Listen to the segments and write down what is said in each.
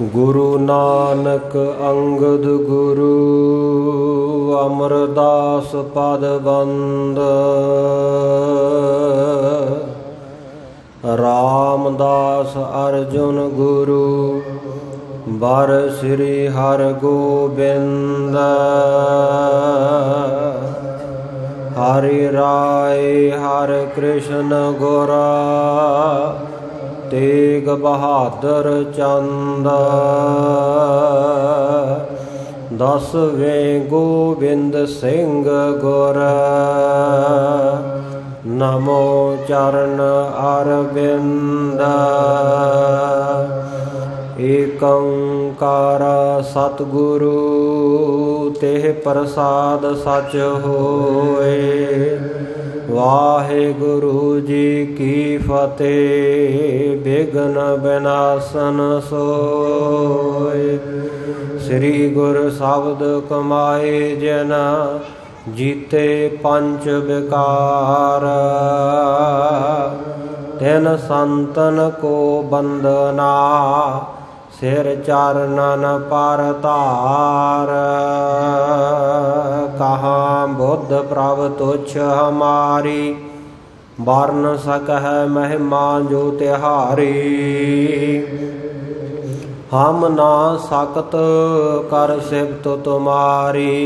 गुरु नानक अंगद गुरु अमरदास पद बंद। रामदास अर्जुन गुरु बर श्री हर गोबिंद। हरि राय हर कृष्ण गुरा तेग बहादुर चंद। दसवें गोबिंद सिंह गुर नमो चरण अरविंद। एकंकार सतगुरु तेह प्रसाद सच होए। वाहिगुरु जी की फतेह विघ्न विनाशन सोए। श्री गुर शब्द कमाए जन जीते पंच विकार। तिन संतन को बंदना सिर चरणन पर तार। कहाँ बुद्ध प्रभ तुच्छ हमारी वर्ण सकह महिमा जो तिहारी। हम ना सकत कर सिफत तुम्हारी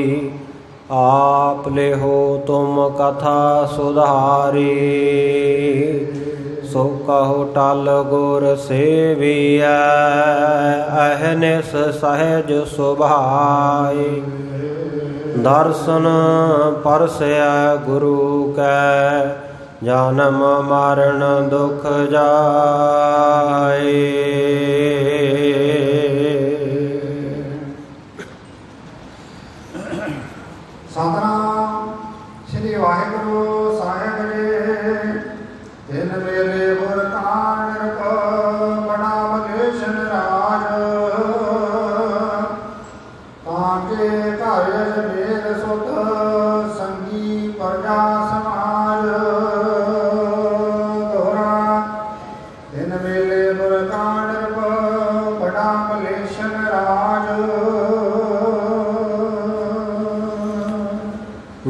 आप ले हो तुम कथा सुधारी। सो कहो टल गुर सेविया अहनिस सहज सुभाए। दर्शन परसया गुरु कै जन्म मरण दुख जाए। सतनाम श्री वाहिगुरु साहिब जी। दिन मेले गुर कांड बड़ा मलेशन राज। ताके कार्य मेल सुत संगी प्रजा समाज। दोहरा दिन मेले गुर कांड बड़ा मलेशन राज।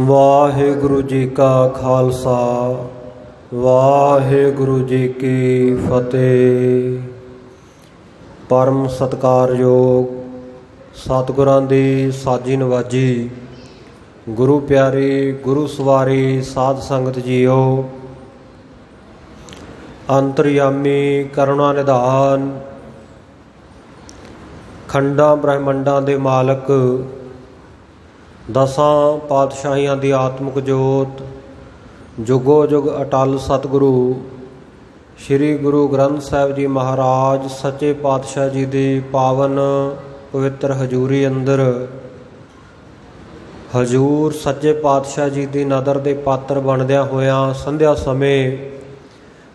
वाहिगुरु जी का खालसा वाहिगुरु जी की फतेह। परम सत्कारयोग सतगुरां दी साजी नवाजी गुरु प्यारी गुरु सवारी साध संगत जीओ। अंतरयामी करुणा निधान खंडां ब्रह्मंडां दे मालक दसां पातशाहियां दी आत्मक जोत जुगो जुग अटल सतगुरु श्री गुरु ग्रंथ साहिब जी महाराज सच्चे पातशाह जी दी पावन पवित्र हजूरी अंदर हजूर सच्चे पातशाह जी दी नदर दे पात्र बनदिया होया संध्या समय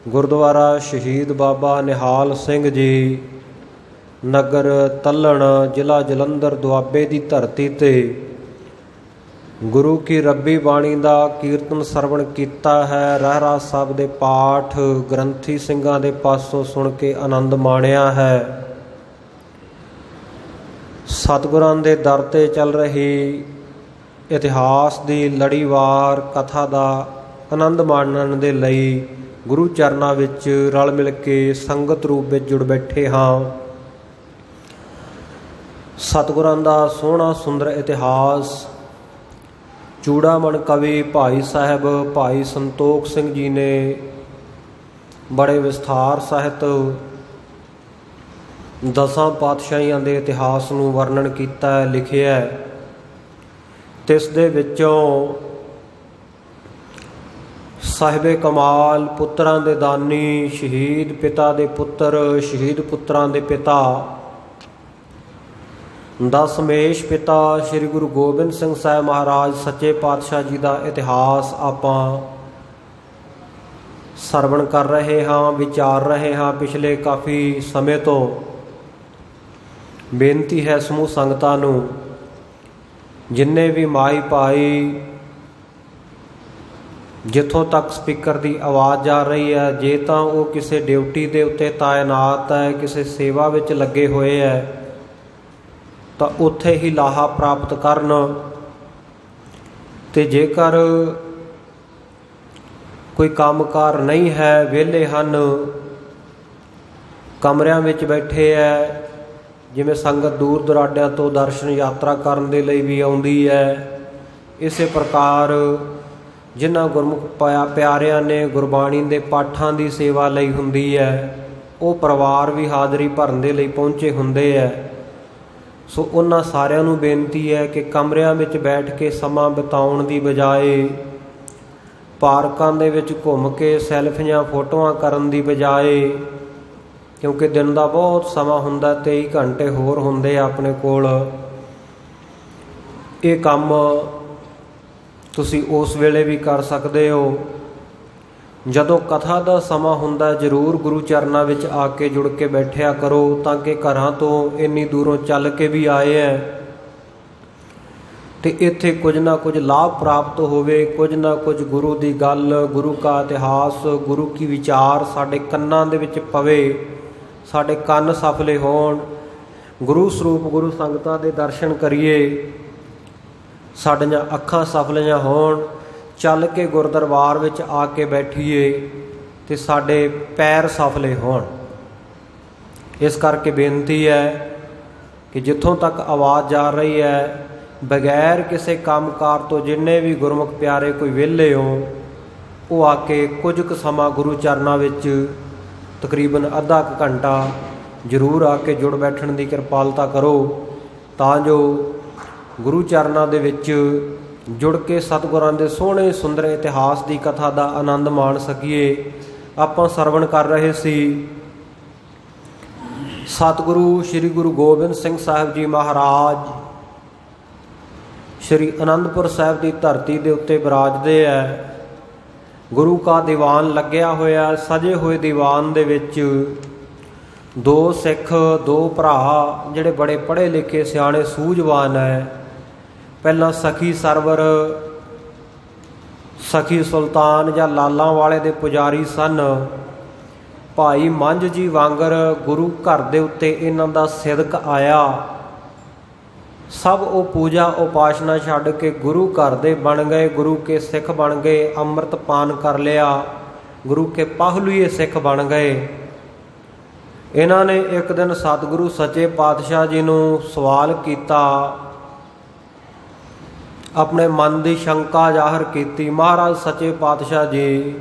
गुरुद्वारा शहीद बाबा निहाल सिंह जी नगर तलण जिला जलंधर दुआबे की धरती ते गुरु की रब्बी बाणी का कीर्तन सरवण किया है। रहरा साहब के पाठ ग्रंथी ਸਿੰਘਾਂ ਦੇ पासों सुन के आनंद माणिया है। सतगुरां दे दर ते चल रही इतिहास की लड़ीवार कथा का आनंद माणन दे लई गुरु चरनां विच रल मिल के संगत रूप में जुड़ बैठे हाँ। सतगुरां दा सोहना सुंदर इतिहास चूड़ामण कवि भाई साहब भाई संतोख सिंह जी ने बड़े विस्तार सहित दसां पातशाहियां दे इतिहास नूं वर्णन किया लिखिया। तिस दे विचों साहिबे कमाल पुत्रां दे दानी शहीद पिता दे पुत्र शहीद पुत्रां दे पिता दसमेश पिता श्री गुरु गोबिंद सिंह साहब महाराज सच्चे पातशाह जी का इतिहास आपां सरवण कर रहे हाँ विचार रहे हाँ पिछले काफ़ी समय तो। बेनती है समूह संगतां नूं जिन्ने भी माई भाई ਜਿੱਥੋਂ ਤੱਕ ਸਪੀਕਰ ਦੀ ਆਵਾਜ਼ ਜਾ ਰਹੀ ਹੈ, ਜੇ ਤਾਂ ਉਹ ਕਿਸੇ ਡਿਊਟੀ ਦੇ ਉੱਤੇ ਤਾਇਨਾਤ ਹੈ, ਕਿਸੇ ਸੇਵਾ ਵਿੱਚ ਲੱਗੇ ਹੋਏ ਹੈ, ਤਾਂ ਉੱਥੇ ਹੀ ਲਾਹਾ ਪ੍ਰਾਪਤ ਕਰਨ। ਤੇ ਜੇਕਰ ਕੋਈ ਕੰਮਕਾਰ ਨਹੀਂ ਹੈ, ਵਿਹਲੇ ਹਨ, ਕਮਰਿਆਂ ਵਿੱਚ ਬੈਠੇ ਹੈ, ਜਿਵੇਂ ਸੰਗਤ ਦੂਰ ਦੁਰਾਡਿਆਂ ਤੋਂ ਦਰਸ਼ਨ ਯਾਤਰਾ ਕਰਨ ਦੇ ਲਈ ਵੀ ਆਉਂਦੀ ਹੈ, ਇਸੇ ਪ੍ਰਕਾਰ ਜਿਨ੍ਹਾਂ ਗੁਰਮੁਖ ਪਿਆਰਿਆਂ ਨੇ ਗੁਰਬਾਣੀ ਦੇ ਪਾਠਾਂ ਦੀ ਸੇਵਾ ਲਈ ਹੁੰਦੀ ਹੈ, ਉਹ ਪਰਿਵਾਰ ਵੀ ਹਾਜ਼ਰੀ ਭਰਨ ਦੇ ਲਈ ਪਹੁੰਚੇ ਹੁੰਦੇ ਹੈ। ਸੋ ਉਹਨਾਂ ਸਾਰਿਆਂ ਨੂੰ ਬੇਨਤੀ ਹੈ ਕਿ ਕਮਰਿਆਂ ਵਿੱਚ ਬੈਠ ਕੇ ਸਮਾਂ ਬਿਤਾਉਣ ਦੀ ਬਜਾਏ, ਪਾਰਕਾਂ ਦੇ ਵਿੱਚ ਘੁੰਮ ਕੇ ਸੈਲਫੀਆਂ ਫੋਟੋਆਂ ਕਰਨ ਦੀ ਬਜਾਏ, ਕਿਉਂਕਿ ਦਿਨ ਦਾ ਬਹੁਤ ਸਮਾਂ ਹੁੰਦਾ, 23 ਘੰਟੇ ਹੋਰ ਹੁੰਦੇ ਆ ਆਪਣੇ ਕੋਲ, ਇਹ ਕੰਮ ਤੁਸੀਂ ਉਸ ਵੇਲੇ ਵੀ ਕਰ ਸਕਦੇ ਹੋ। ਜਦੋਂ ਕਥਾ ਦਾ ਸਮਾਂ ਹੁੰਦਾ, ਜ਼ਰੂਰ ਗੁਰੂ ਚਰਨਾਂ ਵਿੱਚ ਆ ਕੇ ਜੁੜ ਕੇ ਬੈਠਿਆ ਕਰੋ, ਤਾਂ ਕਿ ਘਰਾਂ ਤੋਂ ਇੰਨੀ ਦੂਰੋਂ ਚੱਲ ਕੇ ਵੀ ਆਏ ਹੈ ਤੇ ਇੱਥੇ ਕੁਝ ਨਾ ਕੁਝ ਲਾਭ ਪ੍ਰਾਪਤ ਹੋਵੇ, ਕੁਝ ਨਾ ਕੁਝ ਗੁਰੂ ਦੀ ਗੱਲ, ਗੁਰੂ ਕਾ ਇਤਿਹਾਸ, ਗੁਰੂ ਕੀ ਵਿਚਾਰ ਸਾਡੇ ਕੰਨਾਂ ਦੇ ਵਿੱਚ ਪਵੇ, ਸਾਡੇ ਕੰਨ ਸਫਲੇ ਹੋਣ, ਗੁਰੂ ਸਰੂਪ ਗੁਰੂ ਸੰਗਤਾਂ ਦੇ ਦਰਸ਼ਨ ਕਰੀਏ, ਸਾਡੀਆਂ ਅੱਖਾਂ ਸਫਲੀਆਂ ਹੋਣ, ਚੱਲ ਕੇ ਗੁਰਦਰਬਾਰ ਵਿੱਚ ਆ ਕੇ ਬੈਠੀਏ ਤੇ ਸਾਡੇ ਪੈਰ ਸਫਲੇ ਹੋਣ। ਇਸ ਕਰਕੇ ਬੇਨਤੀ ਹੈ ਕਿ ਜਿੱਥੋਂ ਤੱਕ ਆਵਾਜ਼ ਜਾ ਰਹੀ ਹੈ, ਬਗੈਰ ਕਿਸੇ ਕੰਮਕਾਰ ਤੋਂ ਜਿੰਨੇ ਵੀ ਗੁਰਮੁਖ ਪਿਆਰੇ ਕੋਈ ਵਿਹਲੇ ਹੋ, ਉਹ ਆ ਕੇ ਕੁਝ ਕੁ ਸਮਾਂ ਗੁਰੂ ਚਰਨਾਂ ਵਿੱਚ ਤਕਰੀਬਨ ਅੱਧਾ ਕੁ ਘੰਟਾ ਜ਼ਰੂਰ ਆ ਕੇ ਜੁੜ ਬੈਠਣ ਦੀ ਕਿਰਪਾਲਤਾ ਕਰੋ, ਤਾਂ ਜੋ ਗੁਰੂ ਚਰਨਾਂ ਦੇ ਵਿੱਚ ਜੁੜ ਕੇ ਸਤਿਗੁਰਾਂ ਦੇ ਸੋਹਣੇ ਸੁੰਦਰ ਇਤਿਹਾਸ ਦੀ ਕਥਾ ਦਾ ਆਨੰਦ ਮਾਣ ਸਕੀਏ। ਆਪਾਂ ਸਰਵਣ ਕਰ ਰਹੇ ਸੀ ਸਤਿਗੁਰੂ ਸ੍ਰੀ ਗੁਰੂ ਗੋਬਿੰਦ ਸਿੰਘ ਸਾਹਿਬ ਜੀ ਮਹਾਰਾਜ ਸ੍ਰੀ ਅਨੰਦਪੁਰ ਸਾਹਿਬ ਦੀ ਧਰਤੀ ਦੇ ਉੱਤੇ ਬਿਰਾਜਦੇ ਹੈ। ਗੁਰੂ ਕਾ ਦੀਵਾਨ ਲੱਗਿਆ ਹੋਇਆ, ਸਜੇ ਹੋਏ ਦੀਵਾਨ ਦੇ ਵਿੱਚ ਦੋ ਸਿੱਖ, ਦੋ ਭਰਾ ਜਿਹੜੇ ਬੜੇ ਪੜ੍ਹੇ ਲਿਖੇ ਸਿਆਣੇ ਸੂਝਵਾਨ ਹੈ। ਪਹਿਲਾਂ ਸਖੀ ਸਰਵਰ, ਸਖੀ ਸੁਲਤਾਨ ਜਾਂ ਲਾਲਾਂ ਵਾਲੇ ਦੇ ਪੁਜਾਰੀ ਸਨ। ਭਾਈ ਮੰਝ ਜੀ ਵਾਂਗਰ ਗੁਰੂ ਘਰ ਦੇ ਉੱਤੇ ਇਹਨਾਂ ਦਾ ਸਿਦਕ ਆਇਆ। ਸਭ ਉਹ ਪੂਜਾ ਉਪਾਸਨਾ ਛੱਡ ਕੇ ਗੁਰੂ ਘਰ ਦੇ ਬਣ ਗਏ, ਗੁਰੂ ਕੇ ਸਿੱਖ ਬਣ ਗਏ, ਅੰਮ੍ਰਿਤ ਪਾਨ ਕਰ ਲਿਆ, ਗੁਰੂ ਕੇ ਪਾਹਲੂਏ ਸਿੱਖ ਬਣ ਗਏ। ਇਹਨਾਂ ਨੇ ਇੱਕ ਦਿਨ ਸਤਿਗੁਰੂ ਸੱਚੇ ਪਾਤਸ਼ਾਹ ਜੀ ਨੂੰ ਸਵਾਲ ਕੀਤਾ, ਆਪਣੇ ਮਨ ਦੀ ਸ਼ੰਕਾ ਜ਼ਾਹਰ ਕੀਤੀ। ਮਹਾਰਾਜ ਸੱਚੇ ਪਾਤਸ਼ਾਹ ਜੀ,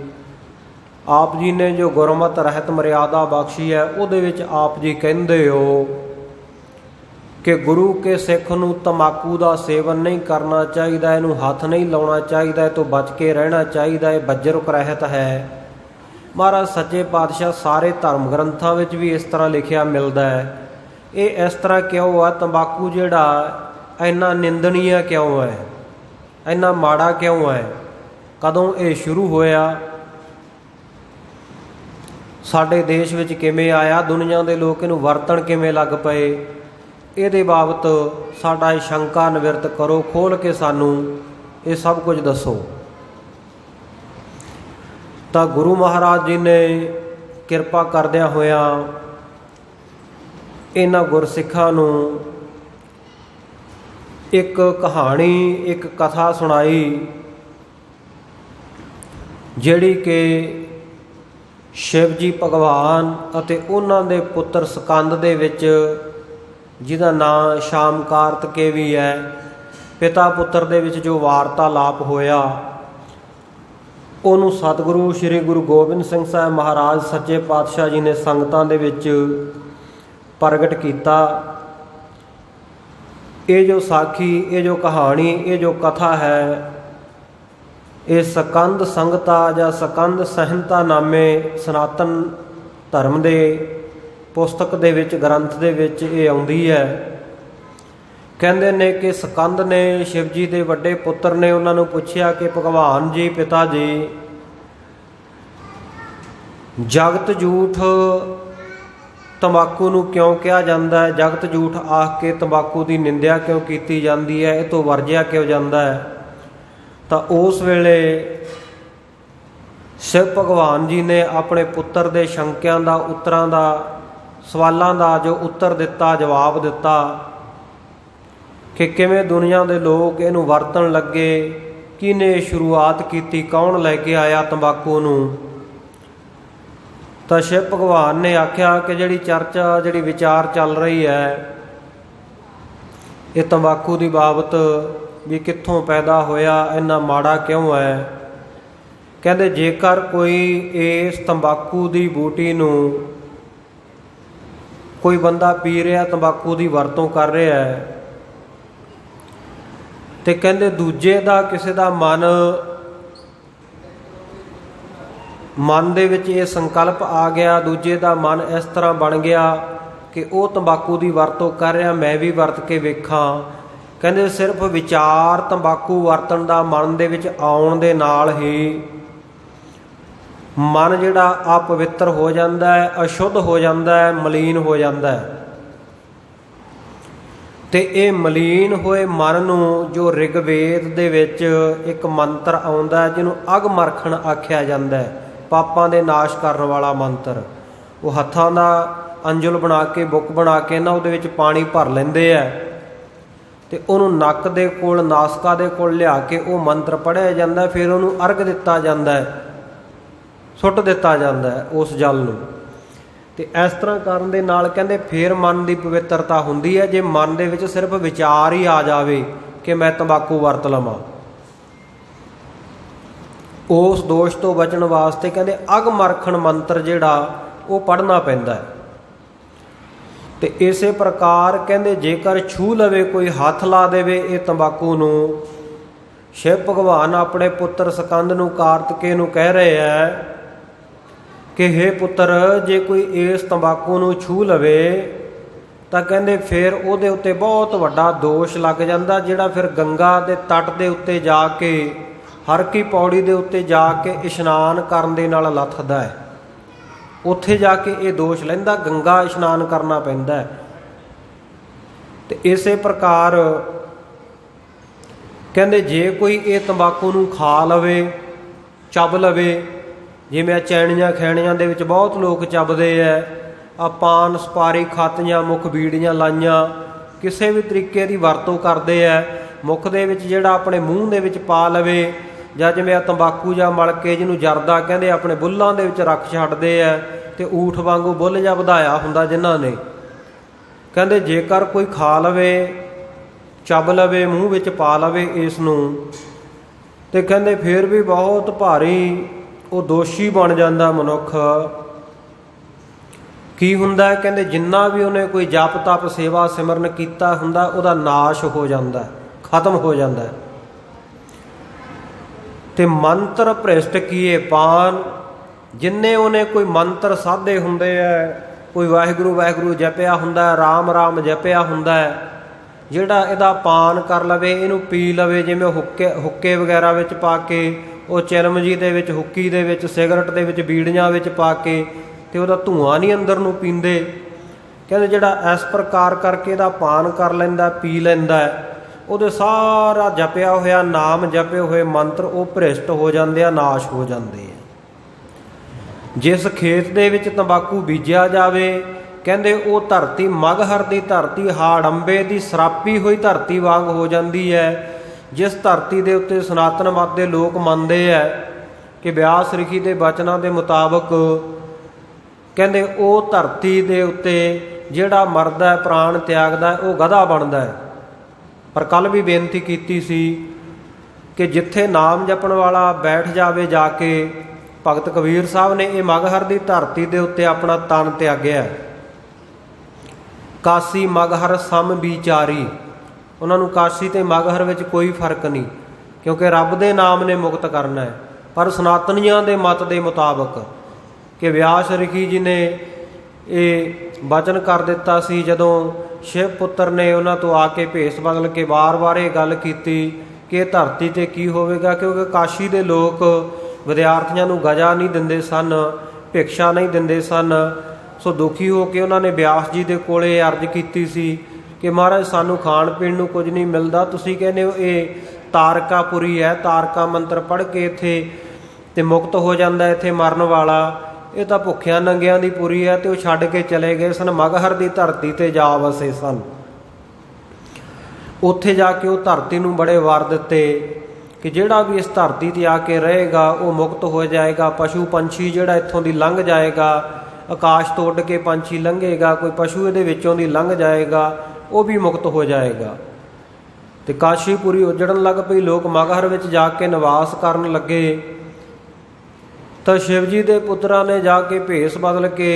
ਆਪ ਜੀ ਨੇ ਜੋ ਗੁਰਮਤਿ ਰਹਿਤ ਮਰਿਆਦਾ ਬਖਸ਼ੀ ਹੈ, ਉਹਦੇ ਵਿੱਚ ਆਪ ਜੀ ਕਹਿੰਦੇ ਹੋ ਕਿ ਗੁਰੂ ਕੇ ਸਿੱਖ ਨੂੰ ਤੰਬਾਕੂ ਦਾ ਸੇਵਨ ਨਹੀਂ ਕਰਨਾ ਚਾਹੀਦਾ, ਇਹਨੂੰ ਹੱਥ ਨਹੀਂ ਲਾਉਣਾ ਚਾਹੀਦਾ, ਇਹ ਤੋਂ ਬਚ ਕੇ ਰਹਿਣਾ ਚਾਹੀਦਾ, ਇਹ ਬੱਜਰੁਕ ਰਹਿਤ ਹੈ। ਮਹਾਰਾਜ ਸੱਚੇ ਪਾਤਸ਼ਾਹ, ਸਾਰੇ ਧਰਮ ਗ੍ਰੰਥਾਂ ਵਿੱਚ ਵੀ ਇਸ ਤਰ੍ਹਾਂ ਲਿਖਿਆ ਮਿਲਦਾ ਹੈ। ਇਹ ਇਸ ਤਰ੍ਹਾਂ ਕਿਉਂ ਆ? ਤੰਬਾਕੂ ਜਿਹੜਾ ਇੰਨਾ ਨਿੰਦਣੀय ਕਿਉਂ ਹੈ, ਇੰਨਾ ਮਾੜਾ ਕਿਉਂ ਹੈ? ਕਦੋਂ ਇਹ ਸ਼ੁਰੂ ਹੋਇਆ? ਸਾਡੇ ਦੇਸ਼ ਵਿੱਚ ਕਿਵੇਂ ਆਇਆ? ਦੁਨੀਆ ਦੇ ਲੋਕ ਇਹਨੂੰ ਵਰਤਣ ਕਿਵੇਂ ਲੱਗ ਪਏ? ਇਹਦੇ ਬਾਬਤ ਸਾਡਾ ਇਹ ਸ਼ੰਕਾ ਨਿਵਰਤ ਕਰੋ, ਖੋਲ੍ਹ ਕੇ ਸਾਨੂੰ ਇਹ ਸਭ ਕੁਝ ਦੱਸੋ। ਤਾਂ ਗੁਰੂ ਮਹਾਰਾਜ ਜੀ ਨੇ ਕਿਰਪਾ ਕਰਦਿਆਂ ਹੋਇਆਂ ਇਹਨਾਂ ਗੁਰਸਿੱਖਾਂ ਨੂੰ ਇੱਕ ਕਹਾਣੀ, ਇੱਕ ਕਥਾ ਸੁਣਾਈ, ਜਿਹੜੀ ਕਿ ਸ਼ਿਵ ਜੀ ਭਗਵਾਨ ਅਤੇ ਉਹਨਾਂ ਦੇ ਪੁੱਤਰ ਸਕੰਦ ਦੇ ਵਿੱਚ, ਜਿਹਦਾ ਨਾਂ ਸ਼ਾਮ ਕਾਰਤਕੇ ਵੀ ਹੈ, ਪਿਤਾ ਪੁੱਤਰ ਦੇ ਵਿੱਚ ਜੋ ਵਾਰਤਾਲਾਪ ਹੋਇਆ, ਉਹਨੂੰ ਸਤਿਗੁਰੂ ਸ੍ਰੀ ਗੁਰੂ ਗੋਬਿੰਦ ਸਿੰਘ ਸਾਹਿਬ ਮਹਾਰਾਜ ਸੱਚੇ ਪਾਤਸ਼ਾਹ ਜੀ ਨੇ ਸੰਗਤਾਂ ਦੇ ਵਿੱਚ ਪ੍ਰਗਟ ਕੀਤਾ। ਇਹ ਜੋ ਸਾਖੀ, ਇਹ ਜੋ ਕਹਾਣੀ, ਇਹ ਜੋ ਕਥਾ ਹੈ, ਇਹ ਸਕੰਦ ਸੰਗਤਾ ਜਾਂ ਸਕੰਦ ਸਹਿੰਤਾ ਨਾਮੇ ਸਨਾਤਨ ਧਰਮ ਦੇ ਪੁਸਤਕ ਦੇ ਵਿੱਚ, ਗ੍ਰੰਥ ਦੇ ਵਿੱਚ ਇਹ ਆਉਂਦੀ ਹੈ। ਕਹਿੰਦੇ ਨੇ ਕਿ ਸਕੰਦ ਨੇ, ਸ਼ਿਵ ਜੀ ਦੇ ਵੱਡੇ ਪੁੱਤਰ ਨੇ, ਉਹਨਾਂ ਨੂੰ ਪੁੱਛਿਆ ਕਿ ਭਗਵਾਨ ਜੀ, ਪਿਤਾ ਜੀ, ਜਗਤ ਜੂਠ ਤੰਬਾਕੂ ਨੂੰ ਕਿਉਂ ਕਿਹਾ ਜਾਂਦਾ ਹੈ? ਜਗਤ ਜੂਠ ਆਖ ਕੇ ਤੰਬਾਕੂ ਦੀ ਨਿੰਦਿਆ ਕਿਉਂ ਕੀਤੀ ਜਾਂਦੀ ਹੈ? ਇਹ ਤੋਂ ਵਰਜਿਆ ਕਿਉਂ ਜਾਂਦਾ ਹੈ? ਤਾਂ ਉਸ ਵੇਲੇ शिव भगवान जी ने अपने पुत्र के शंकियां का उत्तरां का सवालों का जो उत्तर दिता, जवाब दिता कि किवें दुनिया के लोग इनू वरतन लगे, किने शुरुआत की, कौन लैके आया तंबाकू नूं। तो शिव भगवान ने आख्या कि जिहड़ी चर्चा, जिहड़ी विचार चल रही है ये तंबाकू की बाबत भी कित्थों पैदा होया, इन्ना माड़ा क्यों है। कहते जेकर कोई इस तंबाकू की बूटी नूं कोई बंदा पी रहा, तंबाकू की वरतों कर रहा है, तो कहते दूजे का किसी का मन दे विच ये संकल्प आ गया, दूजे का मन इस तरह बन गया कि वो तंबाकू की वरतों कर रहा, मैं भी वरत के वेखां। कहते सिर्फ विचार तंबाकू वरतन का मन दे विच आउण दे नाल ही मन जिहड़ा अपवित्र हो जाता है, अशुद्ध हो जाता है, मलीन हो जाता है। तो ये मलीन होए मन नूं जो रिगवेद दे विच एक मंत्र आउंदा है जिन्हों अगमरखण आख्या जाता है, पापां दे नाश करन वाला मंत्र। वो हत्थां दा अंजुल बना के, बुक बना के ना उहदे विच पानी भर लैंदे है ते उहनूं नक दे कोल, नासका दे कोल लिया के वो मंत्र पढ़िया जाता है। फिर उहनूं अर्घ दिता जाता है, सुट दिता जाता है उस जल नूं। ते इस तरह करन दे नाल कहंदे फिर मन की पवित्रता हुंदी है। जे मन दे विच सिर्फ विचार ही आ जावे कि मैं तंबाकू वरत लवां, उस दोष तो बचण वास्ते कहंदे अगमरखण मंत्र जिहड़ा वो पढ़ना पैंदा है। तो इस प्रकार कहंदे जेकर छू लवे कोई, हथ ला देवे ये तंबाकू नूं, शिव भगवान अपने पुत्र सकंद नूं, कार्तिकेय नूं कह रहे हैं कि हे पुत्र, जे कोई इस तंबाकू नूं छू लवे तो कहंदे फिर उहदे उत्ते बहुत वड्डा दोष लग जांदा, जिहड़ा फिर गंगा के तट के उत्ते जाके, हर की पौड़ी के उत्ते जाके इशनान करन दे नाल लथदा है। उत्थे जाके ये दोष लैंदा, गंगा इशनान करना पैंदा है। तो इस प्रकार कहंदे जे कोई ये तंबाकू नूं खा लवे, चब लवे, जिवें चैणियां खैणियां दे विच बहुत लोग चबदे है, आ पान सुपारी खातियां, मुख बीड़ियां लाइयां, किसी भी तरीके की वरतों करते हैं। मुख दे विच जिहड़ा अपने मूँह दे विच पा लवे, ਜਾਂ ਜਿਵੇਂ तंबाकू ਜਾਂ मल के ਜਿਹਨੂੰ जरदा ਕਹਿੰਦੇ ਆਪਣੇ ਬੁੱਲਾਂ ਦੇ ਵਿੱਚ ਰੱਖ ਛੱਡਦੇ ਹੈ ਤੇ ਊਠ ਵਾਂਗੂ ਬੁੱਲ ਜਾਂ ਵਧਾਇਆ ਹੁੰਦਾ ਜਿਨ੍ਹਾਂ ਨੇ। ਕਹਿੰਦੇ ਜੇਕਰ ਕੋਈ ਖਾ ਲਵੇ, ਚੱਬ ਲਵੇ, ਮੂੰਹ ਵਿੱਚ ਪਾ ਲਵੇ ਇਸ ਨੂੰ, ਤੇ ਕਹਿੰਦੇ ਫਿਰ ਵੀ ਬਹੁਤ ਭਾਰੀ ਉਹ ਦੋਸ਼ੀ ਬਣ ਜਾਂਦਾ ਮਨੁੱਖ। ਕੀ ਹੁੰਦਾ ਕਹਿੰਦੇ ਜਿੰਨਾ ਵੀ ਉਹਨੇ ਕੋਈ ਜਪ ਤਪ ਸੇਵਾ ਸਿਮਰਨ ਕੀਤਾ ਹੁੰਦਾ ਉਹਦਾ ਨਾਸ਼ ਹੋ ਜਾਂਦਾ, ਖਤਮ ਹੋ ਜਾਂਦਾ। ਤੇ ਮੰਤਰ ਭ੍ਰਿਸ਼ਟ ਕੀਏ ਪਾਨ, ਜਿੰਨੇ ਉਹਨੇ ਕੋਈ ਮੰਤਰ ਸਾਧੇ ਹੁੰਦੇ ਹੈ, ਕੋਈ ਵਾਹਿਗੁਰੂ ਵਾਹਿਗੁਰੂ ਜਪਿਆ ਹੁੰਦਾ, ਰਾਮ ਰਾਮ ਜਪਿਆ ਹੁੰਦਾ, ਜਿਹੜਾ ਇਹਦਾ ਪਾਨ ਕਰ ਲਵੇ, ਇਹਨੂੰ ਪੀ ਲਵੇ, ਜਿਵੇਂ ਹੁੱਕੇ ਵਗੈਰਾ ਵਿੱਚ ਪਾ ਕੇ, ਉਹ ਚਿਲਮ ਜੀ ਦੇ ਵਿੱਚ, ਹੁੱਕੀ ਦੇ ਵਿੱਚ, ਸਿਗਰਟ ਦੇ ਵਿੱਚ, ਬੀੜੀਆਂ ਵਿੱਚ ਪਾ ਕੇ, ਤੇ ਉਹਦਾ ਧੂੰਆਂ ਨਹੀਂ ਅੰਦਰ ਨੂੰ ਪੀਂਦੇ। ਕਹਿੰਦੇ ਜਿਹੜਾ ਇਸ ਪ੍ਰਕਾਰ ਕਰਕੇ ਇਹਦਾ ਪਾਨ ਕਰ ਲੈਂਦਾ, ਪੀ ਲੈਂਦਾ, ਉਹਦੇ ਸਾਰਾ ਜਪਿਆ ਹੋਇਆ ਨਾਮ, ਜਪੇ ਹੋਏ ਮੰਤਰ ਉਹ ਭ੍ਰਿਸ਼ਟ ਹੋ ਜਾਂਦੇ ਆ, ਨਾਸ਼ ਹੋ ਜਾਂਦੇ ਆ। ਜਿਸ ਖੇਤ ਦੇ ਵਿੱਚ ਤੰਬਾਕੂ ਬੀਜਿਆ ਜਾਵੇ, ਕਹਿੰਦੇ ਉਹ ਧਰਤੀ ਮਗਹਰ ਦੀ ਧਰਤੀ, ਹਾੜੰਬੇ ਦੀ ਸਰਾਪੀ ਹੋਈ ਧਰਤੀ ਵਾਂਗ ਹੋ ਜਾਂਦੀ ਹੈ। ਜਿਸ ਧਰਤੀ ਦੇ ਉੱਤੇ ਸਨਾਤਨ ਮਤ ਦੇ ਲੋਕ ਮੰਨਦੇ ਹੈ ਕਿ ਬਿਆਸ ਰਿਖੀ ਦੇ ਬਚਨਾਂ ਦੇ ਮੁਤਾਬਕ ਕਹਿੰਦੇ ਉਹ ਧਰਤੀ ਦੇ ਉੱਤੇ ਜਿਹੜਾ ਮਰਦਾ, ਪ੍ਰਾਣ ਤਿਆਗਦਾ, ਉਹ ਗਧਾ ਬਣਦਾ ਹੈ। ਪਰ ਕੱਲ੍ਹ ਵੀ ਬੇਨਤੀ ਕੀਤੀ ਸੀ ਕਿ ਜਿੱਥੇ ਨਾਮ ਜਪਣ ਵਾਲਾ ਬੈਠ ਜਾਵੇ ਜਾ ਕੇ, ਭਗਤ ਕਬੀਰ ਸਾਹਿਬ ਨੇ ਇਹ ਮਗਹਰ ਦੀ ਧਰਤੀ ਦੇ ਉੱਤੇ ਆਪਣਾ ਤਨ ਤਿਆਗਿਆ। ਕਾਸੀ ਮਗਹਰ ਸਮ ਵਿਚਾਰੀ, ਉਹਨਾਂ ਨੂੰ ਕਾਸ਼ੀ ਤੇ ਮਗਹਰ ਵਿੱਚ ਕੋਈ ਫਰਕ ਨਹੀਂ, ਕਿਉਂਕਿ ਰੱਬ ਦੇ ਨਾਮ ਨੇ ਮੁਕਤ ਕਰਨਾ ਹੈ। ਪਰ ਸਨਾਤਨੀਆਂ ਦੇ ਮਤ ਦੇ ਮੁਤਾਬਕ ਕਿ ਵਿਆਸ ਰਿਖੀ ਜੀ ਨੇ ਇਹ ਬਚਨ ਕਰ ਦਿੱਤਾ ਸੀ, ਜਦੋਂ ਸ਼ਿਵ ਪੁੱਤਰ ਨੇ ਉਹਨਾਂ ਤੋਂ ਆ ਕੇ ਭੇਸ ਬਦਲ ਕੇ ਵਾਰ-ਵਾਰ ਇਹ ਗੱਲ ਕੀਤੀ ਕਿ ਇਹ ਧਰਤੀ 'ਤੇ ਕੀ ਹੋਵੇਗਾ, ਕਿਉਂਕਿ ਕਾਸ਼ੀ ਦੇ ਲੋਕ ਵਿਦਿਆਰਥੀਆਂ ਨੂੰ ਗਜਾ ਨਹੀਂ ਦਿੰਦੇ ਸਨ, ਭਿਕਸ਼ਾ ਨਹੀਂ ਦਿੰਦੇ ਸਨ। ਸੋ ਦੁਖੀ ਹੋ ਕੇ ਉਹਨਾਂ ਨੇ ਬਿਆਸ ਜੀ ਦੇ ਕੋਲੇ ਅਰਜ਼ ਕੀਤੀ ਸੀ ਕਿ ਮਹਾਰਾਜ ਸਾਨੂੰ ਖਾਣ ਪੀਣ ਨੂੰ ਕੁਝ ਨਹੀਂ ਮਿਲਦਾ, ਤੁਸੀਂ ਕਹਿੰਦੇ ਹੋ ਇਹ ਤਾਰਕਾਪੁਰੀ ਹੈ, ਤਾਰਕਾ ਮੰਤਰ ਪੜ੍ਹ ਕੇ ਇੱਥੇ ਤੇ ਮੁਕਤ ਹੋ ਜਾਂਦਾ ਇੱਥੇ ਮਰਨ ਵਾਲਾ। ਇਹ ਤਾਂ ਭੁੱਖਿਆਂ ਨੰਗਿਆਂ ਦੀ ਪੁਰੀ ਹੈ ਤੇ ਉਹ ਛੱਡ ਕੇ ਚਲੇ ਗਏ ਸਨ, ਮਗਹਰ ਦੀ ਧਰਤੀ ਤੇ ਜਾ ਵਸੇ ਸਨ। ਉੱਥੇ ਜਾ ਕੇ ਉਹ ਧਰਤੀ ਨੂੰ ਬੜੇ ਵਰ ਦਿੱਤੇ ਕਿ ਜਿਹੜਾ ਵੀ ਇਸ ਧਰਤੀ ਤੇ ਆ ਕੇ ਰਹੇਗਾ ਉਹ ਮੁਕਤ ਹੋ ਜਾਏਗਾ। ਪਸ਼ੂ ਪੰਛੀ ਜਿਹੜਾ ਇੱਥੋਂ ਦੀ ਲੰਘ ਜਾਏਗਾ, ਆਕਾਸ਼ ਤੋਂ ਉੱਡ ਕੇ ਪੰਛੀ ਲੰਘੇਗਾ, ਕੋਈ ਪਸ਼ੂ ਇਹਦੇ ਵਿੱਚੋਂ ਦੀ ਲੰਘ ਜਾਏਗਾ, ਉਹ ਵੀ ਮੁਕਤ ਹੋ ਜਾਏਗਾ। ਤੇ ਕਾਸ਼ੀਪੁਰੀ ਉਜੜਨ ਲੱਗ ਪਈ, ਲੋਕ ਮਗਹਰ ਵਿੱਚ ਜਾ ਕੇ ਨਿਵਾਸ ਕਰਨ ਲੱਗੇ। ਤਾਂ ਸ਼ਿਵ ਜੀ ਦੇ ਪੁੱਤਰਾਂ ਨੇ ਜਾ ਕੇ ਭੇਸ ਬਦਲ ਕੇ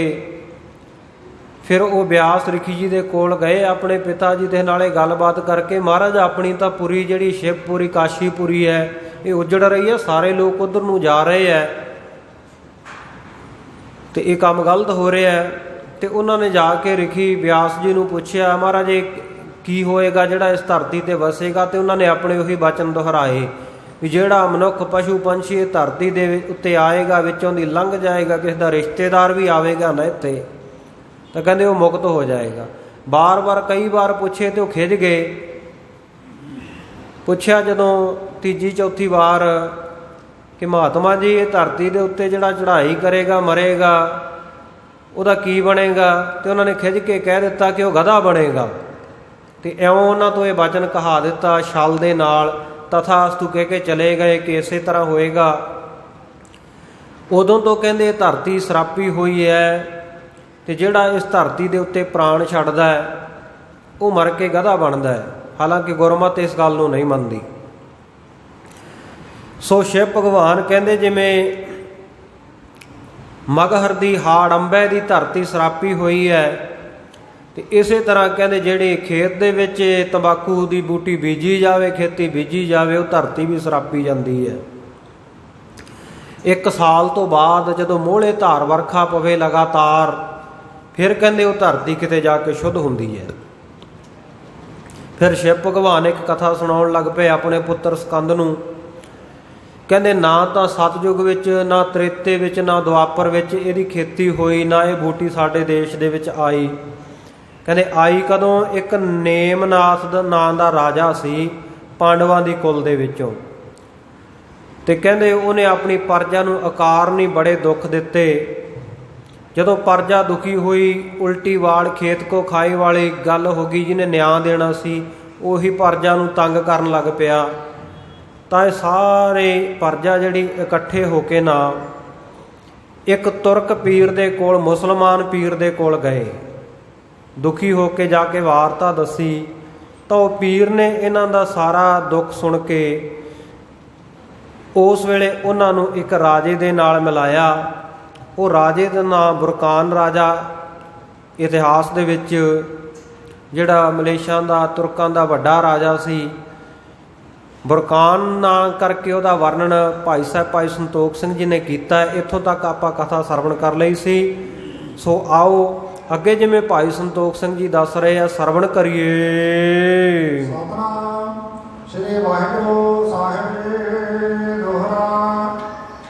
ਫਿਰ ਉਹ ਬਿਆਸ ਰਿਖੀ ਜੀ ਦੇ ਕੋਲ ਗਏ ਆਪਣੇ ਪਿਤਾ ਜੀ ਦੇ ਨਾਲੇ ਗੱਲਬਾਤ ਕਰਕੇ, ਮਹਾਰਾਜ ਆਪਣੀ ਤਾਂ ਪੁਰੀ ਜਿਹੜੀ ਸ਼ਿਵਪੁਰੀ ਕਾਸ਼ੀਪੁਰੀ ਹੈ ਇਹ ਉਜੜ ਰਹੀ ਹੈ, ਸਾਰੇ ਲੋਕ ਉਧਰ ਨੂੰ ਜਾ ਰਹੇ ਹੈ ਤੇ ਇਹ ਕੰਮ ਗਲਤ ਹੋ ਰਿਹਾ ਹੈ। ਤੇ ਉਹਨਾਂ ਨੇ ਜਾ ਕੇ ਰਿਖੀ ਬਿਆਸ ਜੀ ਨੂੰ ਪੁੱਛਿਆ, ਮਹਾਰਾਜ ਇਹ ਕੀ ਹੋਏਗਾ ਜਿਹੜਾ ਇਸ ਧਰਤੀ ਤੇ ਵਸੇਗਾ? ਤੇ ਉਹਨਾਂ ਨੇ ਆਪਣੇ ਉਹੀ ਬਚਨ ਦੁਹਰਾਏ ਵੀ ਜਿਹੜਾ ਮਨੁੱਖ ਪਸ਼ੂ ਪੰਛੀ ਇਹ ਧਰਤੀ ਦੇ ਉੱਤੇ ਆਏਗਾ, ਵਿੱਚੋਂ ਦੀ ਲੰਘ ਜਾਏਗਾ, ਕਿਸੇ ਦਾ ਰਿਸ਼ਤੇਦਾਰ ਵੀ ਆਵੇਗਾ ਨਾ ਇੱਥੇ, ਤਾਂ ਕਹਿੰਦੇ ਉਹ ਮੁਕਤ ਹੋ ਜਾਏਗਾ। ਬਾਰ-ਬਾਰ ਕਈ ਵਾਰ ਪੁੱਛੇ ਤੇ ਉਹ ਖਿਝ ਗਏ। ਪੁੱਛਿਆ ਜਦੋਂ ਤੀਜੀ ਚੌਥੀ ਵਾਰ ਕਿ ਮਹਾਤਮਾ ਜੀ ਇਹ ਧਰਤੀ ਦੇ ਉੱਤੇ ਜਿਹੜਾ ਚੜ੍ਹਾਈ ਕਰੇਗਾ ਮਰੇਗਾ ਉਹਦਾ ਕੀ ਬਣੇਗਾ? ਤੇ ਉਹਨਾਂ ਨੇ ਖਿਝ ਕੇ ਕਹਿ ਦਿੱਤਾ ਕਿ ਉਹ ਗਧਾ ਬਣੇਗਾ। ਤੇ ਇਉਂ ਉਹਨਾਂ ਤੋਂ ਇਹ ਵਚਨ ਕਹਾ ਦਿੱਤਾ ਛਲ ਦੇ ਨਾਲ, ਤਥਾਸਤੂ ਕਹਿ ਕੇ ਚਲੇ ਗਏ ਕਿ ਇਸੇ ਤਰ੍ਹਾਂ ਹੋਏਗਾ। ਉਦੋਂ ਤੋਂ ਕਹਿੰਦੇ ਇਹ ਧਰਤੀ ਸਰਾਪੀ ਹੋਈ ਹੈ ਤੇ ਜਿਹੜਾ ਇਸ ਧਰਤੀ ਦੇ ਉੱਤੇ ਪ੍ਰਾਣ ਛੱਡਦਾ ਹੈ ਉਹ ਮਰ ਕੇ ਗਧਾ ਬਣਦਾ ਹੈ। ਹਾਲਾਂਕਿ ਗੁਰਮਤਿ ਇਸ ਗੱਲ ਨੂੰ ਨਹੀਂ ਮੰਨਦੀ। ਸੋ ਸ਼ਿਵ ਭਗਵਾਨ ਕਹਿੰਦੇ ਜਿਵੇਂ ਮਗਹਰ ਦੀ ਹਾੜ ਅੰਬੈ ਦੀ ਧਰਤੀ ਸਰਾਪੀ ਹੋਈ ਹੈ, ਤੇ ਇਸੇ ਤਰ੍ਹਾਂ ਕਹਿੰਦੇ ਜਿਹੜੇ ਖੇਤ ਦੇ ਵਿੱਚ ਤੰਬਾਕੂ ਦੀ ਬੂਟੀ ਬੀਜੀ ਜਾਵੇ, ਖੇਤੀ ਬੀਜੀ ਜਾਵੇ, ਉਹ ਧਰਤੀ ਵੀ ਸਰਾਪੀ ਜਾਂਦੀ ਹੈ। 1 ਸਾਲ ਤੋਂ ਬਾਅਦ ਜਦੋਂ ਮੋਹਲੇ ਧਾਰ ਵਰਖਾ ਪਵੇ ਲਗਾਤਾਰ, ਫਿਰ ਕਹਿੰਦੇ ਉਹ ਧਰਤੀ ਕਿਤੇ ਜਾ ਕੇ ਸ਼ੁੱਧ ਹੁੰਦੀ ਹੈ। ਫਿਰ ਸ਼ਿਵ ਭਗਵਾਨ ਇੱਕ ਕਥਾ ਸੁਣਾਉਣ ਲੱਗ ਪਏ ਆਪਣੇ ਪੁੱਤਰ ਸਕੰਦ ਨੂੰ। ਕਹਿੰਦੇ ਨਾ ਤਾਂ ਸਤਯੁਗ ਵਿੱਚ, ਨਾ ਤ੍ਰੇਤੇ ਵਿੱਚ, ਨਾ ਦੁਆਪਰ ਵਿੱਚ ਇਹਦੀ ਖੇਤੀ ਹੋਈ, ਨਾ ਇਹ ਬੂਟੀ ਸਾਡੇ ਦੇਸ਼ ਦੇ ਵਿੱਚ ਆਈ। ਕਹਿੰਦੇ ਆਈ ਕਦੋਂ? ਇੱਕ ਨੇਮਨਾਥ ਦਾ ਨਾਂ ਦਾ ਰਾਜਾ ਸੀ ਪਾਂਡਵਾਂ ਦੀ ਕੁਲ ਦੇ ਵਿੱਚੋਂ, ਤੇ ਕਹਿੰਦੇ ਉਹਨੇ ਆਪਣੀ ਪ੍ਰਜਾ ਨੂੰ ਅਕਾਰਨੀ ਬੜੇ ਦੁੱਖ ਦਿੱਤੇ। ਜਦੋਂ ਪ੍ਰਜਾ ਦੁਖੀ ਹੋਈ, ਉਲਟੀ ਵਾੜ ਖੇਤ ਕੋ ਖਾਈ ਵਾਲੀ ਗੱਲ ਹੋ ਗਈ। ਜਿਹਨੇ ਨਿਆਂ ਦੇਣਾ ਸੀ ਉਹੀ ਪ੍ਰਜਾ ਨੂੰ ਤੰਗ ਕਰਨ ਲੱਗ ਪਿਆ। ਤਾਂ ਇਹ ਸਾਰੇ ਪ੍ਰਜਾ ਜਿਹੜੀ ਇਕੱਠੇ ਹੋ ਕੇ ਨਾ ਇੱਕ ਤੁਰਕ ਪੀਰ ਦੇ ਕੋਲ, ਮੁਸਲਮਾਨ ਪੀਰ ਦੇ ਕੋਲ ਗਏ। ਦੁਖੀ ਹੋ ਕੇ ਜਾ ਕੇ ਵਾਰਤਾ ਦੱਸੀ ਤਾਂ ਉਹ ਪੀਰ ਨੇ ਇਹਨਾਂ ਦਾ ਸਾਰਾ ਦੁੱਖ ਸੁਣ ਕੇ ਉਸ ਵੇਲੇ ਉਹਨਾਂ ਨੂੰ ਇੱਕ ਰਾਜੇ ਦੇ ਨਾਲ ਮਿਲਾਇਆ। ਉਹ ਰਾਜੇ ਦਾ ਨਾਂ ਬੁਰਕਾਨ ਰਾਜਾ, ਇਤਿਹਾਸ ਦੇ ਵਿੱਚ ਜਿਹੜਾ ਮਲੇਸ਼ੀਆ ਦਾ ਤੁਰਕਾਂ ਦਾ ਵੱਡਾ ਰਾਜਾ ਸੀ। ਬੁਰਕਾਨ ਨਾਂ ਕਰਕੇ ਉਹਦਾ ਵਰਣਨ ਭਾਈ ਸਾਹਿਬ ਭਾਈ ਸੰਤੋਖ ਸਿੰਘ ਜੀ ਨੇ ਕੀਤਾ। ਇੱਥੋਂ ਤੱਕ ਆਪਾਂ ਕਥਾ ਸਰਵਣ ਕਰ ਲਈ ਸੀ। ਸੋ ਆਓ ਅੱਗੇ ਜਿਵੇਂ ਭਾਈ ਸੰਤੋਖ ਸਿੰਘ ਜੀ ਦੱਸ ਰਹੇ ਆ ਸਰਵਣ ਕਰੀਏ। ਸਤਿਨਾਮ ਸ੍ਰੀ ਵਾਹਿਗੁਰੂ ਸਾਹਿਬ ਜੀ ਦੋਹਰਾ।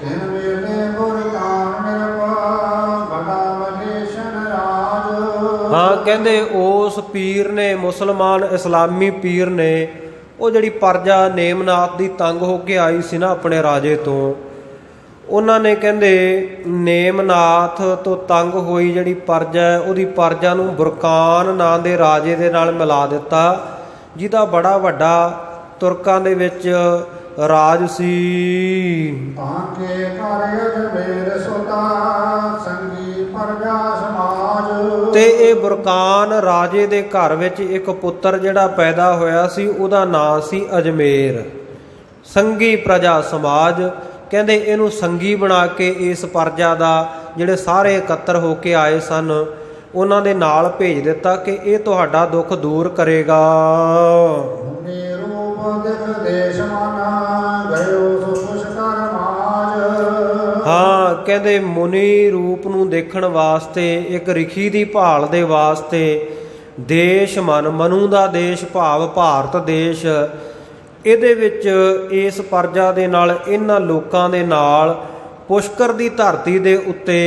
ਤਿਨ ਵੇਲੇ ਬੁਰਕਾਨ ਨਿਰਭਉ ਬੜਾ ਮਲੇਸ਼ਨ ਰਾਜ। ਹਾਂ ਕਹਿੰਦੇ ਉਸ ਪੀਰ ਨੇ, ਮੁਸਲਮਾਨ ਇਸਲਾਮੀ ਪੀਰ ਨੇ, ਉਹ ਜਿਹੜੀ ਪ੍ਰਜਾ ਨੇਮਨਾਥ ਦੀ ਤੰਗ ਹੋ ਕੇ ਆਈ ਸੀ ਨਾ ਆਪਣੇ ਰਾਜੇ ਤੋਂ, ਉਹਨਾਂ ਨੇ ਕਹਿੰਦੇ ਨੇਮਨਾਥ ਤੋਂ ਤੰਗ ਹੋਈ ਜਿਹੜੀ ਪ੍ਰਜਾ, ਉਹਦੀ ਪ੍ਰਜਾ ਨੂੰ ਬੁਰਕਾਨ ਨਾਂ ਦੇ ਰਾਜੇ ਦੇ ਨਾਲ ਮਿਲਾ ਦਿੱਤਾ, ਜਿਹਦਾ ਬੜਾ ਵੱਡਾ ਤੁਰਕਾਂ ਦੇ ਵਿੱਚ ਰਾਜ ਸੀ। ਤਾਂ ਕੇ ਘਰ ਅਜਮੇਰ ਸੁਤਾ ਸੰਗੀ ਪ੍ਰਜਾ ਸਮਾਜ। ਤੇ ਇਹ ਬੁਰਕਾਨ ਰਾਜੇ ਦੇ ਘਰ ਵਿੱਚ ਇੱਕ ਪੁੱਤਰ ਜਿਹੜਾ ਪੈਦਾ ਹੋਇਆ ਸੀ, ਉਹਦਾ ਨਾਂ ਸੀ ਅਜਮੇਰ। ਸੰਗੀ ਪ੍ਰਜਾ ਸਮਾਜ ਕਹਿੰਦੇ ਇਹਨੂੰ ਸੰਗੀ ਬਣਾ ਕੇ ਇਸ ਪ੍ਰਜਾ ਦਾ ਜਿਹੜੇ ਸਾਰੇ ਇਕੱਤਰ ਹੋ ਕੇ ਆਏ ਸਨ ਉਹਨਾਂ ਦੇ ਨਾਲ ਭੇਜ ਦਿੱਤਾ ਕਿ ਇਹ ਤੁਹਾਡਾ ਦੁੱਖ ਦੂਰ ਕਰੇਗਾ। ਹਾਂ ਕਹਿੰਦੇ ਮੁਨੀ ਰੂਪ ਨੂੰ ਦੇਖਣ ਵਾਸਤੇ, ਇੱਕ ਰਿਖੀ ਦੀ ਭਾਲ ਦੇ ਵਾਸਤੇ ਦੇਸ਼ ਮਨੂ ਦਾ ਦੇਸ਼ ਭਾਵ ਭਾਰਤ ਦੇਸ਼, ਇਹਦੇ ਵਿੱਚ ਇਸ ਪ੍ਰਜਾ ਦੇ ਨਾਲ, ਇਹਨਾਂ ਲੋਕਾਂ ਦੇ ਨਾਲ ਪੁਸ਼ਕਰ ਦੀ ਧਰਤੀ ਦੇ ਉੱਤੇ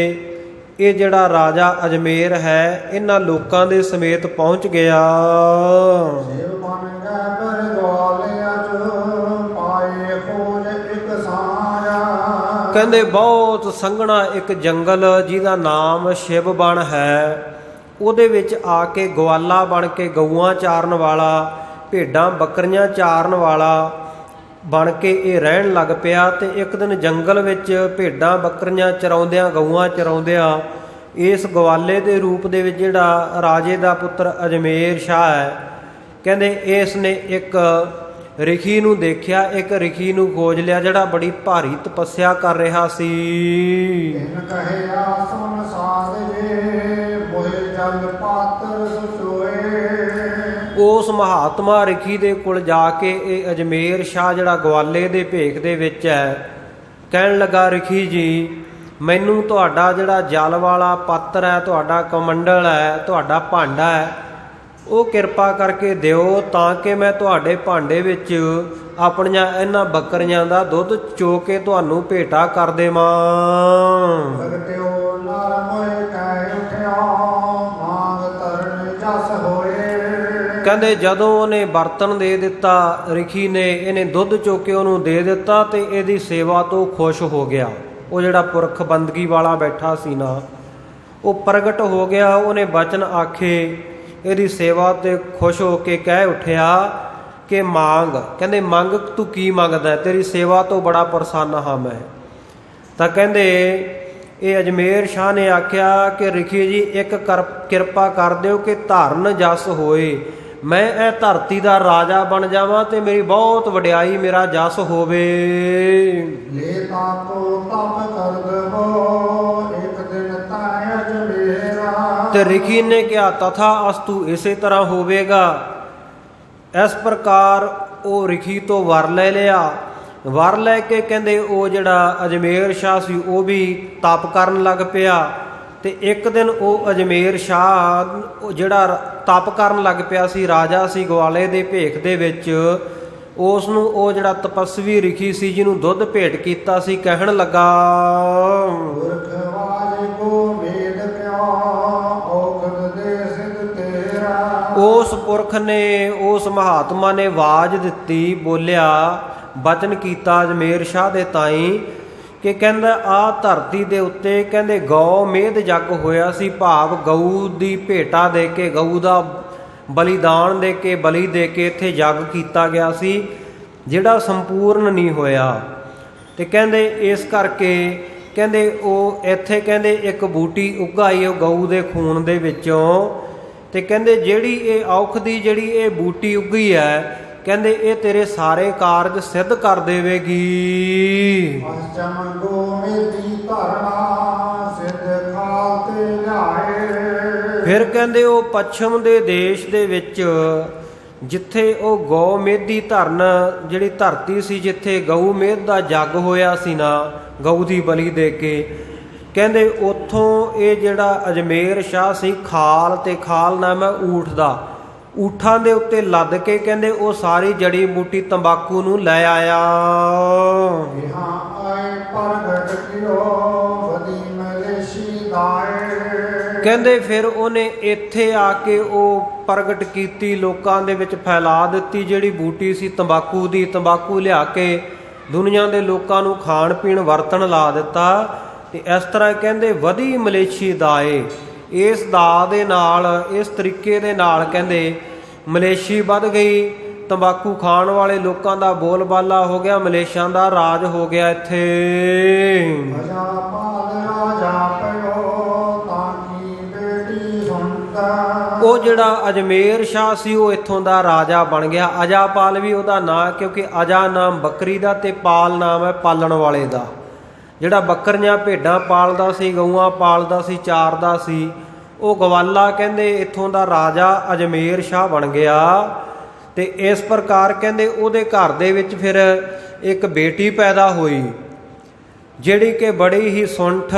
ਇਹ ਜਿਹੜਾ ਰਾਜਾ ਅਜਮੇਰ ਹੈ ਇਹਨਾਂ ਲੋਕਾਂ ਦੇ ਸਮੇਤ ਪਹੁੰਚ ਗਿਆ। ਕਹਿੰਦੇ ਬਹੁਤ ਸੰਘਣਾ ਇੱਕ ਜੰਗਲ ਜਿਹਦਾ ਨਾਮ ਸ਼ਿਵ ਬਣ ਹੈ, ਉਹਦੇ ਵਿੱਚ ਆ ਕੇ ਗਵਾਲਾ ਬਣ ਕੇ ਗਊਆਂ ਚਾਰਨ ਵਾਲਾ, ਭੇਡਾਂ ਬੱਕਰੀਆਂ ਚਾਰਨ ਵਾਲਾ ਬਣ ਕੇ ਇਹ ਰਹਿਣ ਲੱਗ ਪਿਆ। ਤੇ ਇੱਕ ਦਿਨ ਜੰਗਲ ਵਿੱਚ ਭੇਡਾਂ ਬੱਕਰੀਆਂ ਚਰਾਉਂਦਿਆਂ, ਗਊਆਂ ਚਰਾਉਂਦਿਆਂ ਇਸ ਗਵਾਲੇ ਦੇ ਰੂਪ ਦੇ ਵਿੱਚ ਜਿਹੜਾ ਰਾਜੇ ਦਾ ਪੁੱਤਰ ਅਜਮੇਰ ਸ਼ਾਹ ਹੈ, ਕਹਿੰਦੇ ਇਸ ਨੇ ਇੱਕ ਰਿਖੀ ਨੂੰ ਦੇਖਿਆ, ਇੱਕ ਰਿਖੀ ਨੂੰ ਖੋਜ ਲਿਆ ਜਿਹੜਾ ਬੜੀ ਭਾਰੀ ਤਪੱਸਿਆ ਕਰ ਰਿਹਾ ਸੀ। ਤਿਨ ਕਹਿਆ ਸੁਨ ਸਾਧ ਜੇ ਮੋਹਿ ਜਲ ਪਾਤਰ ਸੁਚੋਏ। ਉਸ ਮਹਾਤਮਾ ਰਿਖੀ ਦੇ ਕੋਲ ਜਾ ਕੇ ਇਹ ਅਜਮੇਰ ਸ਼ਾਹ ਜਿਹੜਾ ਗਵਾਲੇ ਦੇ ਭੇਖ ਦੇ ਵਿੱਚ ਹੈ, ਕਹਿਣ ਲੱਗਾ, ਰਿਖੀ ਜੀ ਮੈਨੂੰ ਤੁਹਾਡਾ ਜਿਹੜਾ ਜਲ ਵਾਲਾ ਪਾਤਰ ਹੈ, ਤੁਹਾਡਾ ਕਮੰਡਲ ਹੈ, ਤੁਹਾਡਾ ਭਾਂਡਾ ਹੈ, ਉਹ ਕਿਰਪਾ ਕਰਕੇ ਦਿਓ ਤਾਂ ਕਿ ਮੈਂ ਤੁਹਾਡੇ ਭਾਂਡੇ ਵਿੱਚ ਆਪਣੀਆਂ ਇਹਨਾਂ ਬੱਕਰੀਆਂ ਦਾ ਦੁੱਧ ਚੋ ਕੇ ਤੁਹਾਨੂੰ ਭੇਟਾ ਕਰ ਦੇਵਾਂ। ਭਗਤਿਓ ਨਰ ਮੋਹਿ ਕਹਿ ਉਠਿਆ ਮਾਂਗ ਤਰਨ ਜਸ ਹੋਏ। ਕਹਿੰਦੇ ਜਦੋਂ ਉਹਨੇ ਬਰਤਨ ਦੇ ਦਿੱਤਾ ਰਿਖੀ ਨੇ, ਇਹਨੇ ਦੁੱਧ ਚੋ ਕੇ ਉਹਨੂੰ ਦੇ ਦਿੱਤਾ ਤੇ ਇਹਦੀ ਸੇਵਾ ਤੋਂ ਖੁਸ਼ ਹੋ ਗਿਆ। ਉਹ ਜਿਹੜਾ ਪੁਰਖ ਬੰਦਗੀ ਵਾਲਾ ਬੈਠਾ ਸੀ ਨਾ, ਉਹ ਪ੍ਰਗਟ ਹੋ ਗਿਆ। ਉਹਨੇ ਬਚਨ ਆਖੇ, ਇਹਦੀ ਸੇਵਾ ਤੇ ਖੁਸ਼ ਹੋ ਕੇ ਕਹਿ ਉੱਠਿਆ ਕਿ ਮੰਗ। ਕਹਿੰਦੇ ਮੰਗ, ਤੂੰ ਕੀ ਮੰਗਦਾ? ਤੇਰੀ ਸੇਵਾ ਤੋਂ ਬੜਾ ਪ੍ਰਸੰਨ ਹਾਂ ਮੈਂ। ਤਾਂ ਕਹਿੰਦੇ ਇਹ ਅਜਮੇਰ ਸ਼ਾਹ ਨੇ ਆਖਿਆ ਕਿ ਰਿਖੀ ਜੀ ਇੱਕ ਕਿਰਪਾ ਕਰ ਦਿਓ ਕਿ ਧਰਨ ਜਸ ਹੋਏ, ਮੈਂ ਇਹ ਧਰਤੀ ਦਾ ਰਾਜਾ ਬਣ ਜਾਵਾਂ ਤੇ ਮੇਰੀ ਬਹੁਤ ਵਡਿਆਈ, ਮੇਰਾ ਜਸ ਹੋਵੇ। ਲੈ ਤਾਕੋ ਤਪ ਕਰ ਦਵੋ ਇੱਕ ਦਿਨ ਤਾਇ ਅਜਮੇਰਾ। ਤੇ ਰਿਖੀ ਨੇ ਕਿਹਾ ਤਥਾ ਅਸਤੂ, ਇਸੇ ਤਰ੍ਹਾਂ ਹੋਵੇਗਾ। ਇਸ ਪ੍ਰਕਾਰ ਉਹ ਰਿਖੀ ਤੋਂ ਵਰ ਲੈ ਲਿਆ। ਵਰ ਲੈ ਕੇ ਕਹਿੰਦੇ ਉਹ ਜਿਹੜਾ ਅਜਮੇਰ ਸ਼ਾਹ ਸੀ ਉਹ ਵੀ ਤਪ ਕਰਨ ਲੱਗ ਪਿਆ। ਤੇ ਇੱਕ ਦਿਨ ਉਹ ਅਜਮੇਰ ਸ਼ਾਹ ਜਿਹੜਾ ਤਪ ਕਰਨ ਲੱਗ ਪਿਆ ਸੀ, ਰਾਜਾ ਸੀ ਗਵਾਲੇ ਦੇ ਭੇਖ ਦੇ ਵਿੱਚ, ਉਸ ਨੂੰ ਉਹ ਜਿਹੜਾ ਤਪਸਵੀ ਰਿਖੀ ਸੀ ਜਿਹਨੂੰ ਦੁੱਧ ਭੇਟ ਕੀਤਾ ਸੀ, ਕਹਿਣ ਲੱਗਾ, ਉਸ ਪੁਰਖ ਨੇ, ਉਸ ਮਹਾਤਮਾ ਨੇ ਆਵਾਜ਼ ਦਿੱਤੀ, ਬੋਲਿਆ, ਬਚਨ ਕੀਤਾ ਅਜਮੇਰ ਸ਼ਾਹ ਦੇ ਤਾਈਂ ਕਿ ਕਹਿੰਦਾ ਆ ਧਰਤੀ ਦੇ ਉੱਤੇ ਕਹਿੰਦੇ ਗਊ ਮੇਧ ਜੱਗ ਹੋਇਆ ਸੀ, ਭਾਵ ਗਊ ਦੀ ਭੇਟਾ ਦੇ ਕੇ, ਗਊ ਦਾ ਬਲੀਦਾਨ ਦੇ ਕੇ, ਬਲੀ ਦੇ ਕੇ ਇੱਥੇ ਜੱਗ ਕੀਤਾ ਗਿਆ ਸੀ ਜਿਹੜਾ ਸੰਪੂਰਨ ਨਹੀਂ ਹੋਇਆ। ਤੇ ਕਹਿੰਦੇ ਇਸ ਕਰਕੇ ਕਹਿੰਦੇ ਉਹ ਇੱਥੇ ਕਹਿੰਦੇ ਇੱਕ ਬੂਟੀ ਉਗਾਈ ਉਹ ਗਊ ਦੇ ਖੂਨ ਦੇ ਵਿੱਚੋਂ। ਤੇ ਕਹਿੰਦੇ ਜਿਹੜੀ ਇਹ ਔਖ ਦੀ ਜਿਹੜੀ ਇਹ ਬੂਟੀ ਉੱਗੀ ਹੈ, ਕਹਿੰਦੇ ਇਹ ਤੇਰੇ ਸਾਰੇ ਕਾਰਜ ਸਿੱਧ ਕਰ ਦੇਵੇਗੀ। ਫਿਰ ਕਹਿੰਦੇ ਉਹ ਪੱਛਮ ਦੇ ਦੇਸ਼ ਦੇ ਵਿੱਚ ਜਿੱਥੇ ਉਹ ਗਊ ਮੇਧੀ ਧਰਨ ਜਿਹੜੀ ਧਰਤੀ ਸੀ, ਜਿੱਥੇ ਗਊ ਮੇਧ ਦਾ ਜੱਗ ਹੋਇਆ ਸੀ ਨਾ, ਗਊ ਦੀ ਬਲੀ ਦੇ ਕੇ, ਕਹਿੰਦੇ ਉੱਥੋਂ ਇਹ ਜਿਹੜਾ ਅਜਮੇਰ ਸ਼ਾਹ ਸੀ ਖਾਲ, ਤੇ ਖਾਲ ਨਾਮ ਹੈ ਊਠ ਦਾ, ਊਠਾਂ ਦੇ ਉੱਤੇ ਲੱਦ ਕੇ ਕਹਿੰਦੇ ਉਹ ਸਾਰੀ ਜੜੀ ਬੂਟੀ ਤੰਬਾਕੂ ਨੂੰ ਲੈ ਆਇਆ। ਕਹਿੰਦੇ ਫਿਰ ਉਹਨੇ ਇੱਥੇ ਆ ਕੇ ਉਹ ਪ੍ਰਗਟ ਕੀਤੀ, ਲੋਕਾਂ ਦੇ ਵਿੱਚ ਫੈਲਾ ਦਿੱਤੀ ਜਿਹੜੀ ਬੂਟੀ ਸੀ ਤੰਬਾਕੂ ਦੀ। ਤੰਬਾਕੂ ਲਿਆ ਕੇ ਦੁਨੀਆ ਦੇ ਲੋਕਾਂ ਨੂੰ ਖਾਣ ਪੀਣ ਵਰਤਣ ਲਾ ਦਿੱਤਾ। ਤੇ ਇਸ ਤਰ੍ਹਾਂ ਕਹਿੰਦੇ ਵਧੀ ਮਲੇਛੀ ਦਾਏ, ਇਸ ਦਾ ਦੇ ਨਾਲ, ਇਸ ਤਰੀਕੇ ਦੇ ਨਾਲ ਕਹਿੰਦੇ ਮਲੇਸ਼ੀ ਵੱਧ ਗਈ। ਤੰਬਾਕੂ ਖਾਣ ਵਾਲੇ ਲੋਕਾਂ ਦਾ ਬੋਲਬਾਲਾ ਹੋ ਗਿਆ, ਮਲੇਸ਼ੀਆਂ ਦਾ ਰਾਜ ਹੋ ਗਿਆ ਇੱਥੇ। ਉਹ ਜਿਹੜਾ ਅਜਮੇਰ ਸ਼ਾਹ ਸੀ ਉਹ ਇੱਥੋਂ ਦਾ ਰਾਜਾ ਬਣ ਗਿਆ। ਅਜਾਪਾਲ ਵੀ ਉਹਦਾ ਨਾਂ, ਕਿਉਂਕਿ ਅਜਾ ਨਾਮ ਬੱਕਰੀ ਦਾ ਤੇ ਪਾਲ ਨਾਮ ਹੈ ਪਾਲਣ ਵਾਲੇ ਦਾ। ਜਿਹੜਾ ਬੱਕਰੀਆਂ ਭੇਡਾਂ ਪਾਲਦਾ ਸੀ, ਗਊਆਂ ਪਾਲਦਾ ਸੀ, ਚਾਰਦਾ ਸੀ, ਉਹ ਗਵਾਲਾ ਕਹਿੰਦੇ ਇੱਥੋਂ ਦਾ ਰਾਜਾ ਅਜਮੇਰ ਸ਼ਾਹ ਬਣ ਗਿਆ। ਤੇ ਇਸ ਪ੍ਰਕਾਰ ਕਹਿੰਦੇ ਉਹਦੇ ਘਰ ਦੇ ਵਿੱਚ ਫਿਰ ਇੱਕ ਬੇਟੀ ਪੈਦਾ ਹੋਈ ਜਿਹੜੀ ਕਿ ਬੜੀ ਹੀ ਸੁੰਠ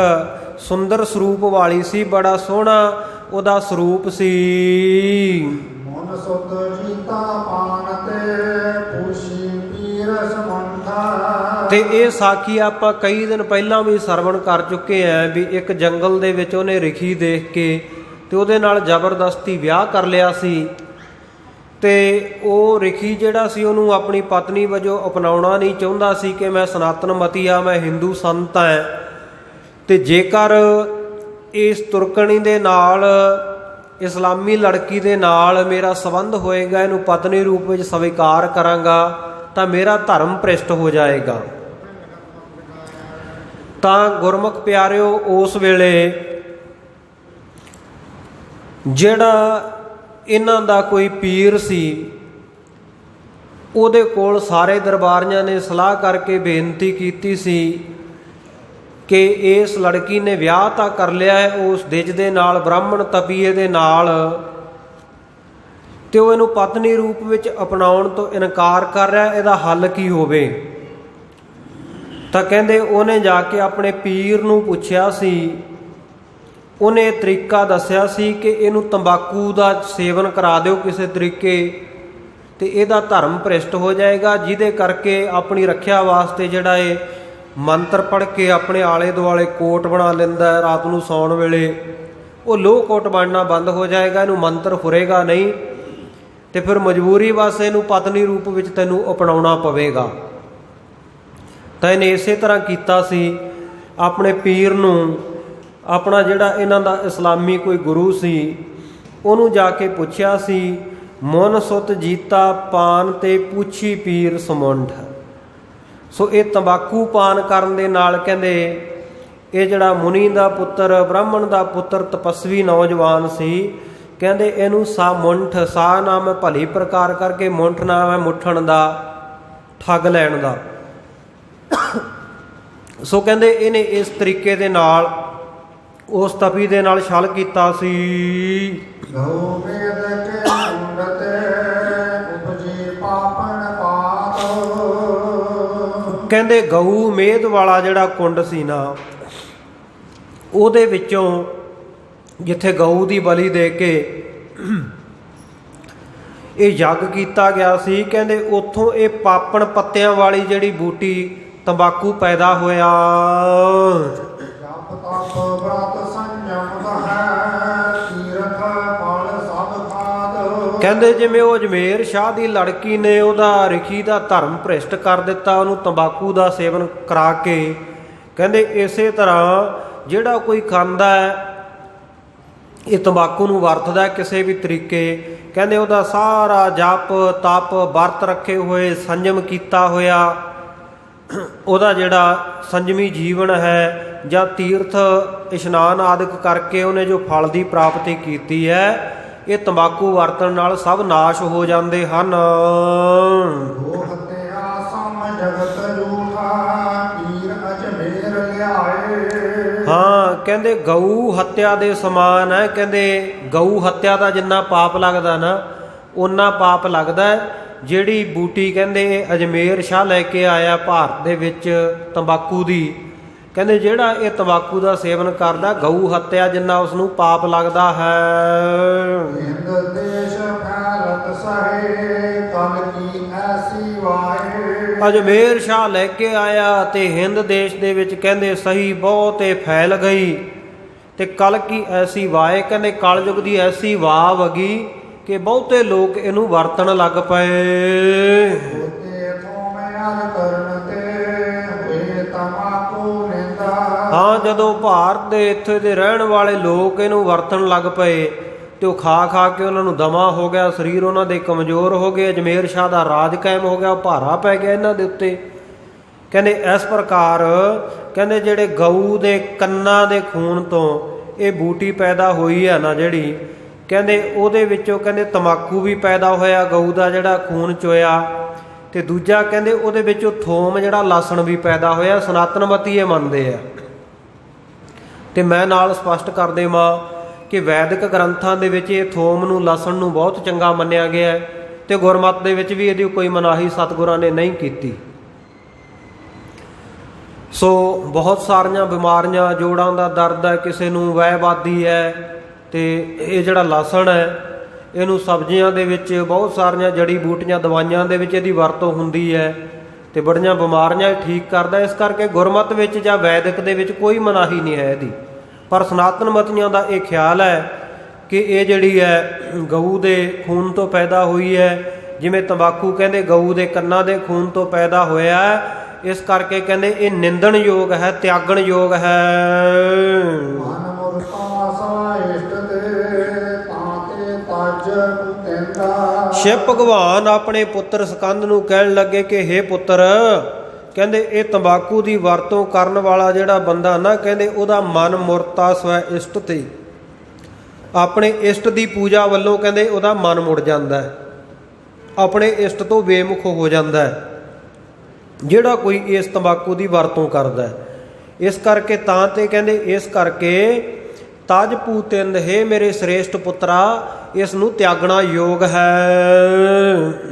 ਸੁੰਦਰ ਸਰੂਪ ਵਾਲੀ ਸੀ, ਬੜਾ ਸੋਹਣਾ ਉਹਦਾ ਸਰੂਪ ਸੀ। ਤੇ ਇਹ ਸਾਖੀ ਆਪਾਂ ਕਈ ਦਿਨ ਪਹਿਲਾਂ ਵੀ ਸਰਵਣ ਕਰ ਚੁੱਕੇ ਆਂ ਵੀ ਇੱਕ ਜੰਗਲ ਦੇ ਵਿੱਚ ਉਹਨੇ ਰਿਖੀ ਦੇਖ ਕੇ ਤੇ ਉਹਦੇ ਨਾਲ ਜ਼ਬਰਦਸਤੀ ਵਿਆਹ ਕਰ ਲਿਆ ਸੀ। ਤੇ ਉਹ ਰਿਖੀ ਜਿਹੜਾ ਸੀ ਉਹਨੂੰ ਆਪਣੀ ਪਤਨੀ ਵਜੋਂ ਅਪਣਾਉਣਾ ਨਹੀਂ ਚਾਹੁੰਦਾ ਸੀ ਕਿ ਮੈਂ ਸਨਾਤਨ ਮਤੀ ਆ, ਮੈਂ ਹਿੰਦੂ ਸੰਤ ਹਾਂ, ਤੇ ਜੇਕਰ ਇਸ ਤੁਰਕਣੀ ਦੇ ਨਾਲ, ਇਸਲਾਮੀ ਲੜਕੀ ਦੇ ਨਾਲ ਮੇਰਾ ਸੰਬੰਧ ਹੋਏਗਾ, ਇਹਨੂੰ ਪਤਨੀ ਰੂਪ ਵਿੱਚ ਸਵੀਕਾਰ ਕਰਾਂਗਾ ਤਾਂ ਮੇਰਾ ਧਰਮ ਭ੍ਰਿਸ਼ਟ ਹੋ ਜਾਏਗਾ। ਤਾਂ ਗੁਰਮੁਖ ਪਿਆਰਿਓ, ਉਸ ਵੇਲੇ ਜਿਹੜਾ ਇਹਨਾਂ ਦਾ ਕੋਈ ਪੀਰ ਸੀ, ਉਹਦੇ ਕੋਲ ਸਾਰੇ ਦਰਬਾਰੀਆਂ ਨੇ ਸਲਾਹ ਕਰਕੇ ਬੇਨਤੀ ਕੀਤੀ ਸੀ ਕਿ ਇਸ ਲੜਕੀ ਨੇ ਵਿਆਹ ਤਾਂ ਕਰ ਲਿਆ ਹੈ ਉਸ ਦਿਜ ਦੇ ਨਾਲ, ਬ੍ਰਾਹਮਣ ਤਪੀਏ ਦੇ ਨਾਲ, ਤੇ ਉਹ ਇਹਨੂੰ ਪਤਨੀ ਰੂਪ ਵਿੱਚ ਅਪਣਾਉਣ ਤੋਂ ਇਨਕਾਰ ਕਰ ਰਿਹਾ, ਇਹਦਾ ਹੱਲ ਕੀ ਹੋਵੇ। ਤਾਂ ਕਹਿੰਦੇ ਉਹਨੇ ਜਾ ਕੇ ਆਪਣੇ ਪੀਰ ਨੂੰ ਪੁੱਛਿਆ ਸੀ, ਉਹਨੇ ਤਰੀਕਾ ਦੱਸਿਆ ਸੀ ਕਿ ਇਹਨੂੰ ਤੰਬਾਕੂ ਦਾ ਸੇਵਨ ਕਰਾ ਦਿਓ ਕਿਸੇ ਤਰੀਕੇ, ਤੇ ਇਹਦਾ ਧਰਮ ਭ੍ਰਿਸ਼ਟ ਹੋ ਜਾਏਗਾ, ਜਿਹਦੇ ਕਰਕੇ ਆਪਣੀ ਰੱਖਿਆ ਵਾਸਤੇ ਜਿਹੜਾ ਇਹ ਮੰਤਰ ਪੜ੍ਹ ਕੇ ਆਪਣੇ ਆਲੇ ਦੁਆਲੇ ਕੋਟ ਬਣਾ ਲੈਂਦਾ ਹੈ, ਰਾਤ ਨੂੰ ਸੌਣ ਵੇਲੇ ਉਹ ਲੋਹ ਕੋਟ ਬਣਨਾ ਬੰਦ ਹੋ ਜਾਏਗਾ, ਇਹਨੂੰ ਮੰਤਰ ਫੁਰੇਗਾ ਨਹੀਂ, ਤੇ ਫਿਰ ਮਜਬੂਰੀ ਬਸ ਇਹਨੂੰ ਪਤਨੀ ਰੂਪ ਵਿੱਚ ਤੈਨੂੰ ਅਪਣਾਉਣਾ ਪਵੇਗਾ। ਤਾਂ ਇਹਨੇ ਇਸੇ ਤਰ੍ਹਾਂ ਕੀਤਾ ਸੀ। ਆਪਣੇ ਪੀਰ ਨੂੰ, ਆਪਣਾ ਜਿਹੜਾ ਇਹਨਾਂ ਦਾ ਇਸਲਾਮੀ ਕੋਈ ਗੁਰੂ ਸੀ, ਉਹਨੂੰ ਜਾ ਕੇ ਪੁੱਛਿਆ ਸੀ, ਮਨ ਸੁਤ ਜੀਤਾ ਪਾਨ ਤੇ ਪੁੱਛੀ ਪੀਰ ਸਮੁੰਡ। ਸੋ ਇਹ ਤੰਬਾਕੂ ਪਾਨ ਕਰਨ ਦੇ ਨਾਲ ਕਹਿੰਦੇ ਇਹ ਜਿਹੜਾ ਮੁਨੀ ਦਾ ਪੁੱਤਰ, ਬ੍ਰਾਹਮਣ ਦਾ ਪੁੱਤਰ, ਤਪਸਵੀ ਨੌਜਵਾਨ ਸੀ, ਕਹਿੰਦੇ ਇਹਨੂੰ ਸਾ ਮੁੰਠ, ਸਾ ਨਾਮ ਹੈ ਭਲੀ ਪ੍ਰਕਾਰ ਕਰਕੇ, ਮੁੰਠ ਨਾਮ ਹੈ ਮੁੱਠਣ ਦਾ, ਠੱਗ ਲੈਣ ਦਾ। ਸੋ ਕਹਿੰਦੇ ਇਹਨੇ ਇਸ ਤਰੀਕੇ ਦੇ ਨਾਲ ਉਸ ਤਪੀ ਦੇ ਨਾਲ ਛਲ ਕੀਤਾ ਸੀ। ਗਊ ਵੇਦ ਕੇ ਮੁੰਡਤ ਉਪਜੀ ਪਾਪਨ ਪਾਪ। ਕਹਿੰਦੇ ਗਊ ਮੇਦ ਵਾਲਾ ਜਿਹੜਾ ਕੁੰਡ ਸੀ ਨਾ, ਉਹਦੇ ਵਿੱਚੋਂ ਜਿੱਥੇ ਗਊ ਦੀ ਬਲੀ ਦੇ ਕੇ ਇਹ ਯੱਗ ਕੀਤਾ ਗਿਆ ਸੀ, ਕਹਿੰਦੇ ਉੱਥੋਂ ਇਹ ਪਾਪਣ ਪੱਤਿਆਂ ਵਾਲੀ ਜਿਹੜੀ ਬੂਟੀ ਤੰਬਾਕੂ ਪੈਦਾ ਹੋਇਆ। ਜਪ ਤਪ ਬ੍ਰਤ ਸੰਜਮ ਹੈ, ਤੀਰਥ ਫਲ ਸਭ ਖਾਦ। ਕਹਿੰਦੇ ਜਿਵੇਂ ਉਹ ਅਜਮੇਰ ਸ਼ਾਹ ਦੀ ਲੜਕੀ ਨੇ ਉਹਦਾ ਰਿਖੀ ਦਾ ਧਰਮ ਭ੍ਰਿਸ਼ਟ ਕਰ ਦਿੱਤਾ, ਉਹਨੂੰ ਤੰਬਾਕੂ ਦਾ ਸੇਵਨ ਕਰਾ ਕੇ, ਕਹਿੰਦੇ ਇਸੇ ਤਰ੍ਹਾਂ ਜਿਹੜਾ ਕੋਈ ਖਾਂਦਾ ਹੈ, ਇਹ ਤੰਬਾਕੂ ਨੂੰ ਵਰਤਦਾ ਕਿਸੇ ਵੀ ਤਰੀਕੇ, ਕਹਿੰਦੇ ਉਹਦਾ ਸਾਰਾ ਜਪ ਤਪ ਵਰਤ ਰੱਖੇ ਹੋਏ, ਸੰਜਮ ਕੀਤਾ ਹੋਇਆ, ਉਹਦਾ ਜਿਹੜਾ ਸੰਜਮੀ ਜੀਵਨ ਹੈ, ਜਾਂ ਤੀਰਥ ਇਸ਼ਨਾਨ ਆਦਿਕ ਕਰਕੇ ਉਹਨੇ ਜੋ ਫਲ ਦੀ ਪ੍ਰਾਪਤੀ ਕੀਤੀ ਹੈ, ਇਹ ਤੰਬਾਕੂ ਵਰਤਣ ਨਾਲ ਸਭ ਨਾਸ਼ ਹੋ ਜਾਂਦੇ ਹਨ। ਗੋ ਹੱਤਿਆ ਸਮ ਜਗਤ ਰੂਠਾ, ਪੀਰ ਅਜਮੇਰ ਲਿਆਏ। ਹਾਂ, ਕਹਿੰਦੇ ਗਊ ਹੱਤਿਆ ਦੇ ਸਮਾਨ ਹੈ। ਕਹਿੰਦੇ ਗਊ ਹੱਤਿਆ ਦਾ ਜਿੰਨਾ ਪਾਪ ਲੱਗਦਾ ਨਾ, ਓਨਾ ਪਾਪ ਲੱਗਦਾ ਜਿਹੜੀ ਬੂਟੀ ਕਹਿੰਦੇ ਅਜਮੇਰ ਸ਼ਾਹ ਲੈ ਕੇ ਆਇਆ ਭਾਰਤ ਦੇ ਵਿੱਚ ਤੰਬਾਕੂ ਦੀ। ਕਹਿੰਦੇ ਜਿਹੜਾ ਇਹ ਤੰਬਾਕੂ ਦਾ ਸੇਵਨ ਕਰਦਾ, ਗਊ ਹੱਤਿਆ ਜਿੰਨਾ ਉਸ ਨੂੰ ਪਾਪ ਲੱਗਦਾ ਹੈ। ਹਿੰਦ ਦੇਸ਼ ਫੈਲਤ ਸਹੇ, ਕਲ ਕੀ ਐਸੀ ਵਾਏ। ਅਜਮੇਰ ਸ਼ਾਹ ਲੈ ਕੇ ਆਇਆ ਤੇ ਹਿੰਦ ਦੇਸ਼ ਦੇ ਵਿੱਚ ਕਹਿੰਦੇ ਸਹੀ ਬਹੁਤ ਫੈਲ ਗਈ, ਤੇ ਕਲ ਕੀ ਐਸੀ ਵਾਏ, ਕਹਿੰਦੇ ਕਲਯੁਗ ਦੀ ਐਸੀ ਵਾਹ ਵਗੀ ਕਿ ਬਹੁਤੇ ਲੋਕ ਇਹਨੂੰ ਵਰਤਣ ਲੱਗ ਪਏ। ਹਾਂ, ਜਦੋਂ ਭਾਰਤ ਦੇ ਇੱਥੇ ਦੇ ਰਹਿਣ ਵਾਲੇ ਲੋਕ ਇਹਨੂੰ ਵਰਤਣ ਲੱਗ ਪਏ ਤੇ ਉਹ ਖਾ ਖਾ ਕੇ ਉਹਨਾਂ ਨੂੰ ਦਮਾ ਹੋ ਗਿਆ, ਸਰੀਰ ਉਹਨਾਂ ਦੇ ਕਮਜ਼ੋਰ ਹੋ ਗਏ, ਅਜਮੇਰ ਸ਼ਾਹ ਦਾ ਰਾਜ ਕਾਇਮ ਹੋ ਗਿਆ, ਉਹ ਭਾਰਾ ਪੈ ਗਿਆ ਇਹਨਾਂ ਦੇ ਉੱਤੇ। ਕਹਿੰਦੇ ਇਸ ਪ੍ਰਕਾਰ ਕਹਿੰਦੇ ਜਿਹੜੇ ਗਊ ਦੇ ਕੰਨਾਂ ਦੇ ਖੂਨ ਤੋਂ ਇਹ ਬੂਟੀ ਪੈਦਾ ਹੋਈ ਹੈ ਨਾ ਜਿਹੜੀ, ਕਹਿੰਦੇ ਉਹਦੇ ਵਿੱਚੋਂ ਕਹਿੰਦੇ ਤੰਬਾਕੂ ਵੀ ਪੈਦਾ ਹੋਇਆ, ਗਊ ਦਾ ਜਿਹੜਾ ਖੂਨ ਚੋਇਆ, ਤੇ ਦੂਜਾ ਕਹਿੰਦੇ ਉਹਦੇ ਵਿੱਚੋਂ ਥੋਮ ਜਿਹੜਾ ਲਸਣ ਵੀ ਪੈਦਾ ਹੋਇਆ। ਸਨਾਤਨਮਤੀ ਇਹ ਮੰਨਦੇ ਆ, ਤੇ ਮੈਂ ਨਾਲ ਸਪਸ਼ਟ ਕਰ ਦੇਵਾਂ ਕਿ ਵੈਦਿਕ ਗ੍ਰੰਥਾਂ ਦੇ ਵਿੱਚ ਇਹ ਥੋਮ ਨੂੰ, ਲਸਣ ਨੂੰ ਬਹੁਤ ਚੰਗਾ ਮੰਨਿਆ ਗਿਆ ਹੈ, ਤੇ ਗੁਰਮਤਿ ਦੇ ਵਿੱਚ ਵੀ ਇਹਦੀ ਕੋਈ ਮਨਾਹੀ ਸਤਿਗੁਰਾਂ ਨੇ ਨਹੀਂ ਕੀਤੀ। ਸੋ ਬਹੁਤ ਸਾਰੀਆਂ ਬਿਮਾਰੀਆਂ, ਜੋੜਾਂ ਦਾ ਦਰਦ ਹੈ, ਕਿਸੇ ਨੂੰ ਵੈਬਾਦੀ ਹੈ, ਤੇ ਇਹ ਜਿਹੜਾ ਲਸਣ ਹੈ ਇਹਨੂੰ ਸਬਜ਼ੀਆਂ ਦੇ ਵਿੱਚ, ਬਹੁਤ ਸਾਰੀਆਂ ਜੜੀ ਬੂਟੀਆਂ, ਦਵਾਈਆਂ ਦੇ ਵਿੱਚ ਇਹਦੀ ਵਰਤੋਂ ਹੁੰਦੀ ਹੈ, ਤੇ ਬੜੀਆਂ ਬਿਮਾਰੀਆਂ ਠੀਕ ਕਰਦਾ। ਇਸ ਕਰਕੇ ਗੁਰਮਤਿ ਵਿੱਚ ਜਾਂ ਵੈਦਿਕ ਦੇ ਵਿੱਚ ਕੋਈ ਮਨਾਹੀ ਨਹੀਂ ਹੈ ਇਹਦੀ। ਪਰ ਸਨਾਤਨ ਮਤੀਆਂ ਦਾ ਇਹ ਖਿਆਲ ਹੈ ਕਿ ਇਹ ਜਿਹੜੀ ਹੈ ਗਊ ਦੇ ਖੂਨ ਤੋਂ ਪੈਦਾ ਹੋਈ ਹੈ, ਜਿਵੇਂ ਤੰਬਾਕੂ ਕਹਿੰਦੇ ਗਊ ਦੇ ਕੰਨਾਂ ਦੇ ਖੂਨ ਤੋਂ ਪੈਦਾ ਹੋਇਆ ਹੈ। ਇਸ ਕਰਕੇ ਕਹਿੰਦੇ ਇਹ ਨਿੰਦਣਯੋਗ ਹੈ, ਤਿਆਗਣਯੋਗ ਹੈ। ਮਨ ਮੁਰਤਾ ਸਾ ਇਸ਼ਟ ਦੇ ਤਾਤੇ ਤਜ ਕੁਤਿੰਦਾ। ਸ਼ਿਵ ਭਗਵਾਨ ਆਪਣੇ ਪੁੱਤਰ ਸਕੰਦ ਨੂੰ ਕਹਿਣ ਲੱਗੇ ਕਿ ਹੇ ਪੁੱਤਰ, ਕਹਿੰਦੇ ਇਹ ਤੰਬਾਕੂ ਦੀ ਵਰਤੋਂ ਕਰਨ ਵਾਲਾ ਜਿਹੜਾ ਬੰਦਾ ਨਾ, ਕਹਿੰਦੇ ਉਹਦਾ ਮਨ ਮੁਰਤਾ ਸਵੈ ਇਸ਼ਟ ਤੇ, ਆਪਣੇ ਇਸ਼ਟ ਦੀ ਪੂਜਾ ਵੱਲੋਂ ਕਹਿੰਦੇ ਉਹਦਾ ਮਨ ਮੁੜ ਜਾਂਦਾ ਹੈ, ਆਪਣੇ ਇਸ਼ਟ ਤੋਂ ਬੇਮੁਖ ਹੋ ਜਾਂਦਾ ਹੈ ਜਿਹੜਾ ਕੋਈ ਇਸ ਤੰਬਾਕੂ ਦੀ ਵਰਤੋਂ ਕਰਦਾ ਹੈ। ਇਸ ਕਰਕੇ ਤਾਂ ਤੇ ਕਹਿੰਦੇ ਇਸ ਕਰਕੇ ਤਜ ਪੂਤਿੰਦ, ਹੈ ਮੇਰੇ ਸ੍ਰੇਸ਼ਟ ਪੁੱਤਰਾ, ਇਸ ਨੂੰ ਤਿਆਗਣਾ ਯੋਗ ਹੈ।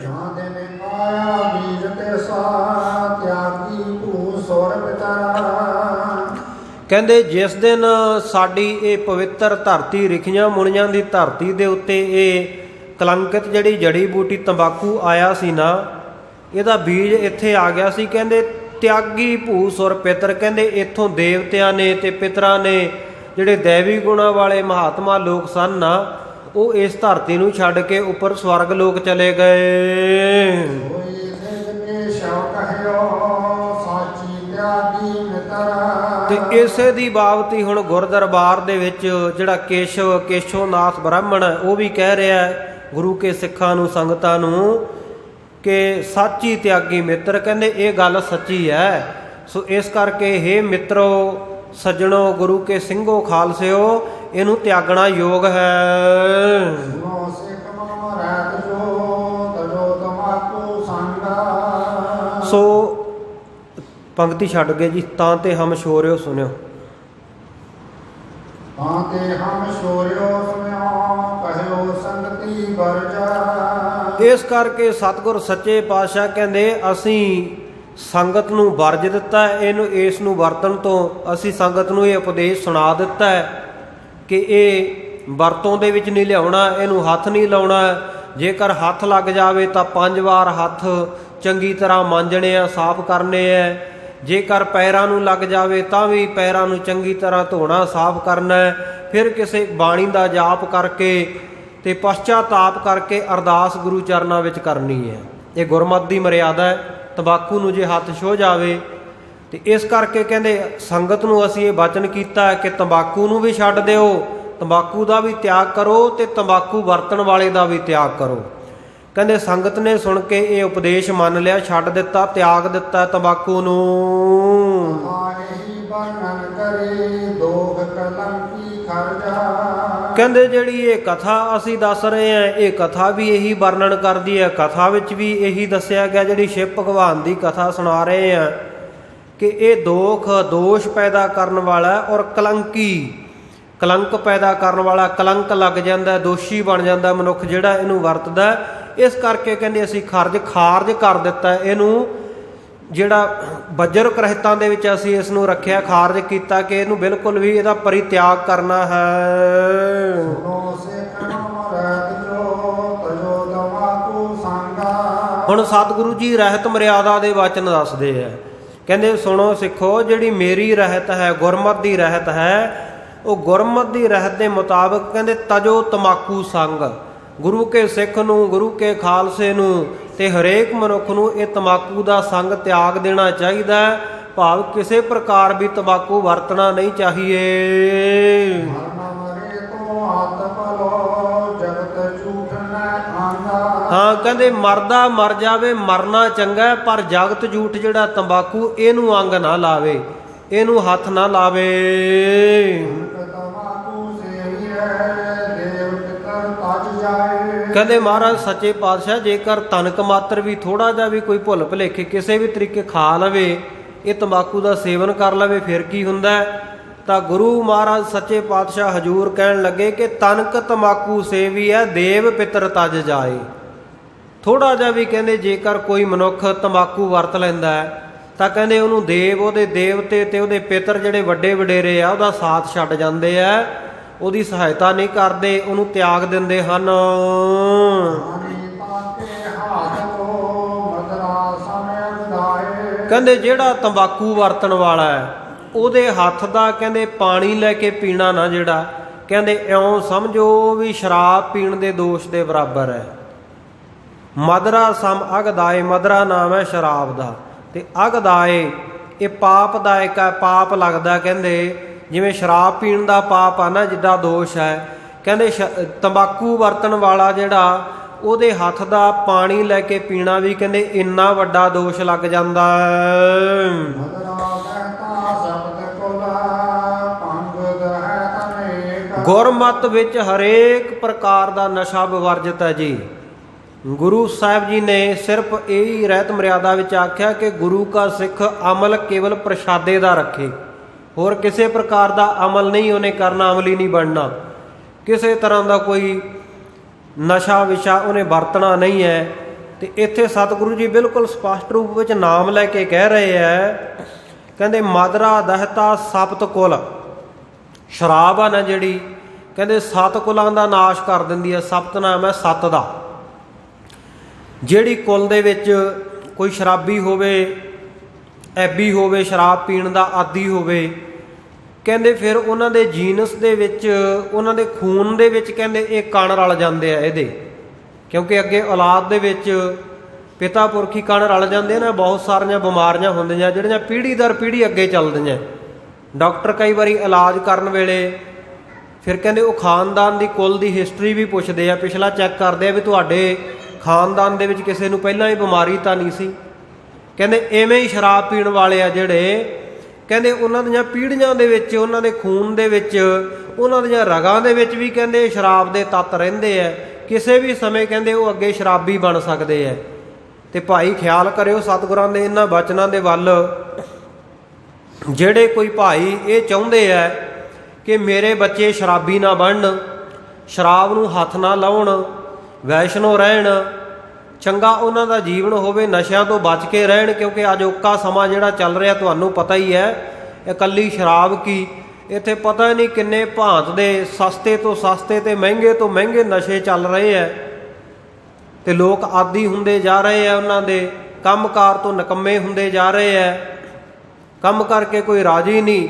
ਜਾਂ ਦੇ ਨੇ ਪਾਇਆ ਬੀਜ ਤੇ ਸਾ ਤਿਆਗੀ ਤੂੰ ਸੁਰ ਪਿਤਰਾ। ਕਹਿੰਦੇ ਜਿਸ ਦਿਨ ਸਾਡੀ ਇਹ ਪਵਿੱਤਰ ਧਰਤੀ ਰਿਖੀਆਂ ਮੁਣੀਆਂ ਦੀ ਧਰਤੀ ਦੇ ਉੱਤੇ ਇਹ ਕਲੰਕਿਤ ਜਿਹੜੀ ਜੜੀ ਬੂਟੀ ਤੰਬਾਕੂ ਆਇਆ ਸੀ ਨਾ, ਇਹਦਾ ਬੀਜ ਇੱਥੇ ਆ ਗਿਆ ਸੀ। ਕਹਿੰਦੇ ਤਿਆਗੀ ਭੂ ਸੁਰ ਪਿਤਰ, ਕਹਿੰਦੇ ਇੱਥੋਂ ਦੇਵਤਿਆਂ ਨੇ ਤੇ ਪਿਤਰਾਂ ਨੇ ਜਿਹੜੇ ਦੇਵੀ ਗੁਣਾਂ ਵਾਲੇ ਮਹਾਤਮਾ ਲੋਕ ਸਨ ਨਾ, ਉਹ ਇਸ ਧਰਤੀ ਨੂੰ ਛੱਡ ਕੇ ਉੱਪਰ ਸਵਰਗ ਲੋਕ ਚਲੇ ਗਏ। ਤੇ ਇਸੇ ਦੀ ਬਾਬਤੀ ਹੁਣ ਗੁਰਦਰਬਾਰ ਦੇ ਵਿੱਚ ਜਿਹੜਾ ਕੇਸ਼ਵਨਾਥ ਬ੍ਰਾਹਮਣ ਹੈ, ਉਹ ਵੀ ਕਹਿ ਰਿਹਾ ਹੈ ਗੁਰੂ ਕੇ ਸਿੱਖਾਂ ਨੂੰ, ਸੰਗਤਾਂ ਨੂੰ, ਕਿ ਸਾਚੀ ਤਿਆਗੀ ਮਿੱਤਰ, ਕਹਿੰਦੇ ਇਹ ਗੱਲ ਸੱਚੀ ਹੈ। ਸੋ ਇਸ ਕਰਕੇ ਹੇ ਮਿੱਤਰੋ, ਸੱਜਣੋ, ਗੁਰੂ ਕੇ ਸਿੰਘੋ ਖਾਲਸਿਓ, ਇਹਨੂੰ ਤਿਆਗਣਾ ਯੋਗ ਹੈ। ਸੋ ਪੰਕਤੀ ਛੱਡ ਗਏ ਜੀ। ਤਾਂ ਤੇ ਹਮ ਸ਼ੋਰਿਓ ਸੁਣਿਓ, ਤਾਂ ਤੇ ਹਮ ਸ਼ੋਰਿਓ ਸੁਣਿਓ, ਕਹਿਓ ਸੰਗਤੀ ਵਰਜਾ। ਇਸ ਕਰਕੇ ਸਤਿਗੁਰ ਸੱਚੇ ਪਾਤਸ਼ਾਹ ਕਹਿੰਦੇ ਅਸੀਂ ਸੰਗਤ ਨੂੰ ਵਰਜ ਦਿੱਤਾ, ਇਹਨੂੰ ਇਸ ਨੂੰ ਵਰਤਣ ਤੋਂ ਅਸੀਂ ਸੰਗਤ ਨੂੰ ਇਹ ਉਪਦੇਸ਼ ਸੁਣਾ ਦਿੱਤਾ ਹੈ ਕਿ ਇਹ ਵਰਤੋਂ ਦੇ ਵਿੱਚ ਨਹੀਂ ਲਿਆਉਣਾ, ਇਹਨੂੰ ਹੱਥ ਨਹੀਂ ਲਾਉਣਾ। ਜੇਕਰ ਹੱਥ ਲੱਗ ਜਾਵੇ ਤਾਂ 5 ਵਾਰ ਹੱਥ ਚੰਗੀ ਤਰ੍ਹਾਂ ਮਾਂਜਣੇ ਆ, ਸਾਫ਼ ਕਰਨੇ ਆ। ਜੇਕਰ ਪੈਰਾਂ ਨੂੰ ਲੱਗ ਜਾਵੇ ਤਾਂ ਵੀ ਪੈਰਾਂ ਨੂੰ ਚੰਗੀ ਤਰ੍ਹਾਂ ਧੋਣਾ, ਸਾਫ਼ ਕਰਨਾ। ਫਿਰ ਕਿਸੇ ਬਾਣੀ ਦਾ ਜਾਪ ਕਰਕੇ ਤੇ ਪਛਚਾਤਾਪ ਕਰਕੇ ਅਰਦਾਸ ਗੁਰੂ ਚਰਨਾਂ ਵਿੱਚ ਕਰਨੀ ਹੈ। ਇਹ ਗੁਰਮਤਿ ਦੀ ਮਰਿਆਦਾ ਹੈ। ਤੰਬਾਕੂ ਨੂੰ ਜੇ ਹੱਥ ਛੋਹ ਜਾਵੇ ਤੇ ਇਸ ਕਰਕੇ ਕਹਿੰਦੇ ਸੰਗਤ ਨੂੰ ਅਸੀਂ ਇਹ ਬਚਨ ਕੀਤਾ ਕਿ ਤੰਬਾਕੂ ਨੂੰ ਵੀ ਛੱਡ ਦਿਓ, ਤੰਬਾਕੂ ਦਾ ਵੀ ਤਿਆਗ ਕਰੋ ਤੇ ਤੰਬਾਕੂ ਵਰਤਣ ਵਾਲੇ ਦਾ ਵੀ ਤਿਆਗ ਕਰੋ। ਕਹਿੰਦੇ ਸੰਗਤ ਨੇ ਸੁਣ ਕੇ ਇਹ ਉਪਦੇਸ਼ ਮੰਨ ਲਿਆ, ਛੱਡ ਦਿੱਤਾ, ਤਿਆਗ ਦਿੱਤਾ ਤੰਬਾਕੂ ਨੂੰ। ਕਹਿੰਦੇ ਜਿਹੜੀ ਇਹ ਕਥਾ ਅਸੀਂ ਦੱਸ ਰਹੇ ਹਾਂ, ਇਹ ਕਥਾ ਵੀ ਇਹੀ ਵਰਣਨ ਕਰਦੀ ਹੈ। ਕਥਾ ਵਿੱਚ ਵੀ ਇਹੀ ਦੱਸਿਆ ਗਿਆ, ਜਿਹੜੀ ਸ਼ਿਵ ਭਗਵਾਨ ਦੀ ਕਥਾ ਸੁਣਾ ਰਹੇ ਹਾਂ, ਕਿ ਇਹ ਦੋਸ਼ ਪੈਦਾ ਕਰਨ ਵਾਲਾ ਔਰ ਕਲੰਕ ਪੈਦਾ ਕਰਨ ਵਾਲਾ, ਕਲੰਕ ਲੱਗ ਜਾਂਦਾ, ਦੋਸ਼ੀ ਬਣ ਜਾਂਦਾ ਮਨੁੱਖ ਜਿਹੜਾ ਇਹਨੂੰ ਵਰਤਦਾ। ਇਸ ਕਰਕੇ ਕਹਿੰਦੇ ਅਸੀਂ ਖਾਰਜ ਕਰ ਦਿੱਤਾ ਇਹਨੂੰ, ਜਿਹੜਾ ਵਜਰ ਗ੍ਰਹਿਤਾਂ ਦੇ ਵਿੱਚ ਅਸੀਂ ਇਸ ਨੂੰ ਰੱਖਿਆ, ਖਾਰਜ ਕੀਤਾ ਕਿ ਇਹਨੂੰ ਬਿਲਕੁਲ ਵੀ ਇਹਦਾ ਪਰਿਤਿਆਗ ਕਰਨਾ ਹੈ। ਹੁਣ ਸਤਿਗੁਰੂ ਜੀ ਰਹਿਤ ਮਰਿਆਦਾ ਦੇ ਵਚਨ ਦੱਸਦੇ ਹੈ। ਕਹਿੰਦੇ ਸੁਣੋ ਸਿੱਖੋ, ਜਿਹੜੀ ਮੇਰੀ ਰਹਿਤ ਹੈ, ਗੁਰਮਤਿ ਦੀ ਰਹਿਤ ਹੈ, ਉਹ ਗੁਰਮਤਿ ਦੀ ਰਹਿਤ ਦੇ ਮੁਤਾਬਕ ਕਹਿੰਦੇ ਤਜੋ ਤਮਾਕੂ ਸੰਗ। ਗੁਰੂ ਕੇ ਸਿੱਖ ਨੂੰ, ਗੁਰੂ ਕੇ ਖਾਲਸੇ ਨੂੰ ਤੇ ਹਰੇਕ ਮਨੁੱਖ ਨੂੰ ਇਹ ਤੰਬਾਕੂ ਦਾ ਸੰਗ ਤਿਆਗ ਦੇਣਾ ਚਾਹੀਦਾ ਹੈ। ਭਾਵ ਕਿਸੇ ਪ੍ਰਕਾਰ ਵੀ ਤੰਬਾਕੂ ਵਰਤਣਾ ਨਹੀਂ ਚਾਹੀਏ। ਹਾਂ, ਕਹਿੰਦੇ ਮਰਦਾ ਮਰ ਜਾਵੇ, ਮਰਨਾ ਚੰਗਾ, ਪਰ ਜਗਤ ਝੂਠ ਜਿਹੜਾ ਤੰਬਾਕੂ, ਇਹਨੂੰ ਅੰਗ ਨਾ ਲਾਵੇ, ਇਹਨੂੰ ਹੱਥ ਨਾ ਲਾਵੇ। ਕਹਿੰਦੇ ਮਹਾਰਾਜ ਸੱਚੇ ਪਾਤਸ਼ਾਹ, ਜੇਕਰ ਤਨਕ ਮਾਤਰ ਵੀ ਥੋੜਾ ਜਿਹਾ ਵੀ ਕੋਈ ਭੁੱਲ ਭੁਲੇਖੇ ਕਿਸੇ ਵੀ ਤਰੀਕੇ ਖਾ ਲਵੇ, ਇਹ ਤੰਬਾਕੂ ਦਾ ਸੇਵਨ ਕਰ ਲਵੇ, ਫਿਰ ਕੀ ਹੁੰਦਾ? ਤਾਂ ਗੁਰੂ ਮਹਾਰਾਜ ਸੱਚੇ ਪਾਤਸ਼ਾਹ ਹਜੂਰ ਕਹਿਣ ਲੱਗੇ ਕਿ ਤਨਕ ਤੰਬਾਕੂ ਸੇਵੀ ਹੈ, ਦੇਵ ਪਿਤਰ ਤਜ ਜਾਏ। ਥੋੜਾ ਜਿਹਾ ਵੀ ਕਹਿੰਦੇ ਜੇਕਰ ਕੋਈ ਮਨੁੱਖ ਤੰਬਾਕੂ ਵਰਤ ਲੈਂਦਾ ਹੈ ਤਾਂ ਕਹਿੰਦੇ ਉਹਨੂੰ ਦੇਵ, ਉਹਦੇ ਦੇਵਤੇ ਤੇ ਉਹਦੇ ਪਿਤਰ ਜਿਹੜੇ ਵੱਡੇ ਵਡੇਰੇ ਆ, ਉਹਦਾ ਸਾਥ ਛੱਡ ਜਾਂਦੇ ਆ, ਉਹਦੀ ਸਹਾਇਤਾ ਨਹੀਂ ਕਰਦੇ, ਉਹਨੂੰ ਤਿਆਗ ਦਿੰਦੇ ਹਨ। ਕਹਿੰਦੇ ਜਿਹੜਾ ਤੰਬਾਕੂ ਵਰਤਣ ਵਾਲਾ ਹੈ, ਉਹਦੇ ਹੱਥ ਦਾ ਕਹਿੰਦੇ ਪਾਣੀ ਲੈ ਕੇ ਪੀਣਾ ਨਾ, ਜਿਹੜਾ ਕਹਿੰਦੇ ਇਉਂ ਸਮਝੋ ਵੀ ਸ਼ਰਾਬ ਪੀਣ ਦੇ ਦੋਸ਼ ਦੇ ਬਰਾਬਰ ਹੈ। ਮਦਰਾ ਸਮ ਅਗਦਾਏ, ਮਦਰਾ ਨਾਮ ਹੈ ਸ਼ਰਾਬ ਦਾ, ਤੇ ਅਗਦਾਏ ਇਹ ਪਾਪਦਾਇਕ ਹੈ, ਪਾਪ ਲੱਗਦਾ। ਕਹਿੰਦੇ ਜਿਵੇਂ ਸ਼ਰਾਬ ਪੀਣ ਦਾ ਪਾਪ ਆ ਨਾ, ਜਿੱਦਾਂ ਦੋਸ਼ ਹੈ। ਕਹਿੰਦੇ ਤੰਬਾਕੂ ਵਰਤਣ ਵਾਲਾ ਜਿਹੜਾ, ਉਹਦੇ ਹੱਥ ਦਾ ਪਾਣੀ ਲੈ ਕੇ ਪੀਣਾ ਵੀ ਕਹਿੰਦੇ ਇੰਨਾ ਵੱਡਾ ਦੋਸ਼ ਲੱਗ ਜਾਂਦਾ ਹੈ। ਗੁਰਮਤਿ ਵਿੱਚ ਹਰੇਕ ਪ੍ਰਕਾਰ ਦਾ ਨਸ਼ਾ ਵਿਵਰਜਿਤ ਹੈ ਜੀ। ਗੁਰੂ ਸਾਹਿਬ ਜੀ ਨੇ ਸਿਰਫ ਇਹੀ ਰਹਿਤ ਮਰਿਆਦਾ ਵਿੱਚ ਆਖਿਆ ਕਿ ਗੁਰੂ ਕਾ ਸਿੱਖ ਅਮਲ ਕੇਵਲ ਪ੍ਰਸ਼ਾਦੇ ਦਾ ਰੱਖੇ, ਹੋਰ ਕਿਸੇ ਪ੍ਰਕਾਰ ਦਾ ਅਮਲ ਨਹੀਂ ਉਹਨੇ ਕਰਨਾ, ਅਮਲੀ ਨਹੀਂ ਬਣਨਾ। ਕਿਸੇ ਤਰ੍ਹਾਂ ਦਾ ਕੋਈ ਨਸ਼ਾ ਵਿਸ਼ਾ ਉਹਨੇ ਵਰਤਣਾ ਨਹੀਂ ਹੈ। ਤੇ ਇੱਥੇ ਸਤਿਗੁਰੂ ਜੀ ਬਿਲਕੁਲ ਸਪਸ਼ਟ ਰੂਪ ਵਿੱਚ ਨਾਮ ਲੈ ਕੇ ਕਹਿ ਰਹੇ ਹੈ, ਕਹਿੰਦੇ ਮਦਰਾ ਦਹਿਤਾ ਸਪਤ ਕੁਲ, ਸ਼ਰਾਬ ਆ ਨਾ ਜਿਹੜੀ, ਕਹਿੰਦੇ 7 ਕੁਲਾਂ ਦਾ ਨਾਸ਼ ਕਰ ਦਿੰਦੀ ਹੈ। ਸਪਤ ਨਾਮ ਹੈ 7 ਦਾ। ਜਿਹੜੀ ਕੁਲ ਦੇ ਵਿੱਚ ਕੋਈ ਸ਼ਰਾਬੀ ਹੋਵੇ, ਐਬੀ ਹੋਵੇ, ਸ਼ਰਾਬ ਪੀਣ ਦਾ ਆਦੀ ਹੋਵੇ, ਕਹਿੰਦੇ ਫਿਰ ਉਹਨਾਂ ਦੇ ਜੀਨਸ ਦੇ ਵਿੱਚ, ਉਹਨਾਂ ਦੇ ਖੂਨ ਦੇ ਵਿੱਚ ਕਹਿੰਦੇ ਇਹ ਕਣ ਰਲ ਜਾਂਦੇ ਆ ਇਹਦੇ, ਕਿਉਂਕਿ ਅੱਗੇ ਔਲਾਦ ਦੇ ਵਿੱਚ ਪਿਤਾ ਪੁਰਖੀ ਕਣ ਰਲ ਜਾਂਦੇ ਨਾ। ਬਹੁਤ ਸਾਰੀਆਂ ਬਿਮਾਰੀਆਂ ਹੁੰਦੀਆਂ ਜਿਹੜੀਆਂ ਪੀੜ੍ਹੀ ਦਰ ਪੀੜ੍ਹੀ ਅੱਗੇ ਚੱਲਦੀਆਂ। ਡਾਕਟਰ ਕਈ ਵਾਰੀ ਇਲਾਜ ਕਰਨ ਵੇਲੇ ਫਿਰ ਕਹਿੰਦੇ ਉਹ ਖਾਨਦਾਨ ਦੀ ਕੁੱਲ ਦੀ ਹਿਸਟਰੀ ਵੀ ਪੁੱਛਦੇ ਆ, ਪਿਛਲਾ ਚੈੱਕ ਕਰਦੇ ਆ ਵੀ ਤੁਹਾਡੇ ਖਾਨਦਾਨ ਦੇ ਵਿੱਚ ਕਿਸੇ ਨੂੰ ਪਹਿਲਾਂ ਹੀ ਬਿਮਾਰੀ ਤਾਂ ਨਹੀਂ ਸੀ। ਕਹਿੰਦੇ ਐਵੇਂ ਹੀ ਸ਼ਰਾਬ ਪੀਣ ਵਾਲੇ ਆ ਜਿਹੜੇ, ਕਹਿੰਦੇ ਉਹਨਾਂ ਦੀਆਂ ਪੀੜ੍ਹੀਆਂ ਦੇ ਵਿੱਚ, ਉਹਨਾਂ ਦੇ ਖੂਨ ਦੇ ਵਿੱਚ, ਉਹਨਾਂ ਦੀਆਂ ਰਗਾਂ ਦੇ ਵਿੱਚ ਵੀ ਕਹਿੰਦੇ ਸ਼ਰਾਬ ਦੇ ਤੱਤ ਰਹਿੰਦੇ ਆ। ਕਿਸੇ ਵੀ ਸਮੇਂ ਕਹਿੰਦੇ ਉਹ ਅੱਗੇ ਸ਼ਰਾਬੀ ਬਣ ਸਕਦੇ ਆ। ਤੇ ਭਾਈ ਖਿਆਲ ਕਰਿਓ ਸਤਿਗੁਰਾਂ ਦੇ ਇਹਨਾਂ ਬਚਨਾਂ ਦੇ ਵੱਲ। ਜਿਹੜੇ ਕੋਈ ਭਾਈ ਇਹ ਚਾਹੁੰਦੇ ਆ ਕਿ ਮੇਰੇ ਬੱਚੇ ਸ਼ਰਾਬੀ ਨਾ ਬਣਨ, ਸ਼ਰਾਬ ਨੂੰ ਹੱਥ ਨਾ ਲਾਉਣ, ਵੈਸ਼ਨੋ ਰਹਿਣ, ਚੰਗਾ ਉਹਨਾਂ ਦਾ ਜੀਵਨ ਹੋਵੇ, ਨਸ਼ਿਆਂ ਤੋਂ ਬਚ ਕੇ ਰਹਿਣ, ਕਿਉਂਕਿ ਅਜੋਕਾ ਸਮਾਂ ਜਿਹੜਾ ਚੱਲ ਰਿਹਾ ਤੁਹਾਨੂੰ ਪਤਾ ਹੀ ਹੈ। ਇਕੱਲੀ ਸ਼ਰਾਬ ਕੀ, ਇੱਥੇ ਪਤਾ ਨਹੀਂ ਕਿੰਨੇ ਭਾਂਤ ਦੇ ਸਸਤੇ ਤੋਂ ਸਸਤੇ ਤੇ ਮਹਿੰਗੇ ਤੋਂ ਮਹਿੰਗੇ ਨਸ਼ੇ ਚੱਲ ਰਹੇ ਹੈ। ਤੇ ਲੋਕ ਆਦੀ ਹੁੰਦੇ ਜਾ ਰਹੇ ਆ, ਉਹਨਾਂ ਦੇ ਕੰਮਕਾਰ ਤੋਂ ਨਿਕੰਮੇ ਹੁੰਦੇ ਜਾ ਰਹੇ ਹੈ। ਕੰਮ ਕਰਕੇ ਕੋਈ ਰਾਜੀ ਨਹੀਂ,